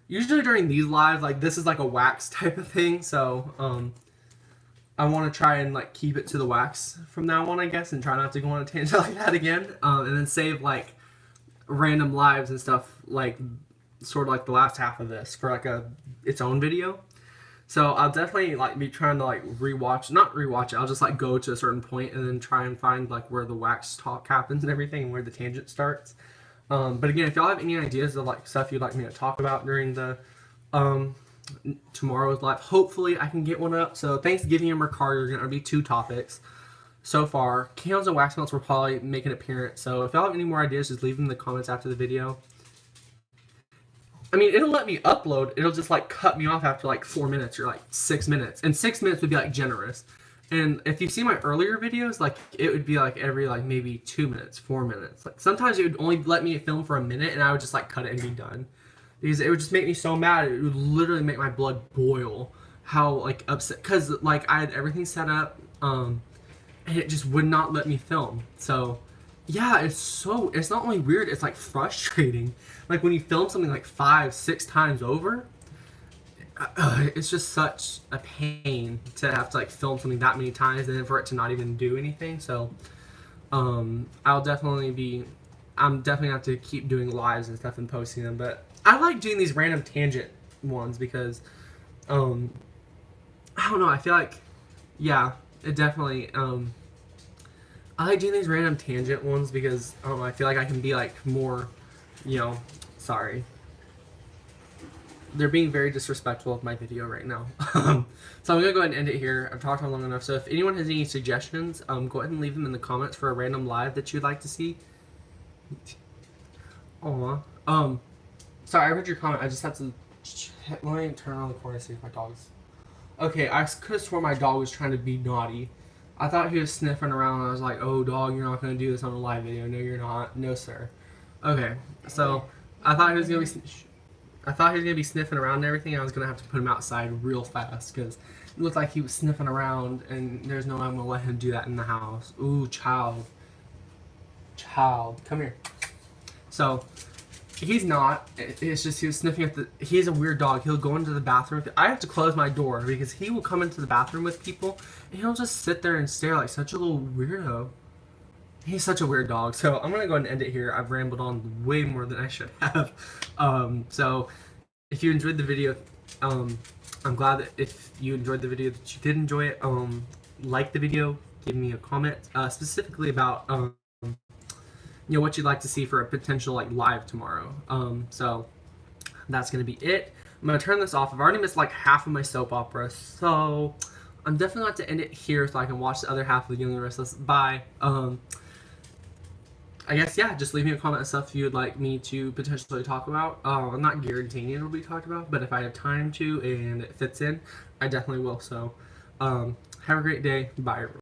usually during these lives, like this is like a wax type of thing. So, I want to try and like keep it to the wax from now on, I guess, and try not to go on a tangent like that again. And then save like random lives and stuff like sort of like the last half of this for like its own video. So I'll definitely like be trying to like not rewatch it. I'll just like go to a certain point and then try and find like where the wax talk happens and everything and where the tangent starts. But again, if y'all have any ideas of like stuff you'd like me to talk about during the tomorrow's live, hopefully I can get one up. So Thanksgiving and Mercari are gonna be 2 topics so far. Candles and wax melts will probably make an appearance. So if y'all have any more ideas, just leave them in the comments after the video. I mean, it'll let me upload. It'll just like cut me off after like 4 minutes or like 6 minutes. And 6 minutes would be like generous. And if you see my earlier videos, like it would be like every like maybe 2 minutes, 4 minutes. Like sometimes it would only let me film for a minute and I would just like cut it and be done. Because it would just make me so mad. It would literally make my blood boil. How like upset. Because like I had everything set up. And it just would not let me film. So yeah, it's not only weird, it's like frustrating. Like when you film something like 5, 6 times over, it's just such a pain to have to like film something that many times and then for it to not even do anything. So I'm definitely gonna have to keep doing lives and stuff and posting them. But I like doing these random tangent ones because I don't know, I feel like, yeah, it definitely I like doing these random tangent ones because I feel like I can be like more, sorry. They're being very disrespectful of my video right now. So I'm gonna go ahead and end it here. I've talked on long enough. So if anyone has any suggestions, go ahead and leave them in the comments for a random live that you'd like to see. Aw. Sorry, I read your comment. I just have to let me turn on the corner and see if my dog's. Okay, I could have sworn my dog was trying to be naughty. I thought he was sniffing around and I was like, oh dog, you're not going to do this on a live video. No, you're not. No, sir. Okay, so I thought he was going to be sniffing around and everything. And I was going to have to put him outside real fast because it looked like he was sniffing around and there's no way I'm going to let him do that in the house. Ooh, child. Child, come here. So he's not. It's just he was sniffing at the. He's a weird dog. He'll go into the bathroom. I have to close my door because he will come into the bathroom with people and he'll just sit there and stare like such a little weirdo. He's such a weird dog. So I'm gonna go ahead and end it here. I've rambled on way more than I should have. So if you enjoyed the video, I'm glad that if you enjoyed the video that you did enjoy it. Like the video, give me a comment specifically about what you'd like to see for a potential like live tomorrow. So that's gonna be it. I'm gonna turn this off. I've already missed like half of my soap opera, so I'm definitely going to end it here so I can watch the other half of the Young and Restless. Bye. I guess, yeah, just leave me a comment of stuff you would like me to potentially talk about. I'm not guaranteeing it'll be talked about, but if I have time to and it fits in, I definitely will. So have a great day. Bye, everyone.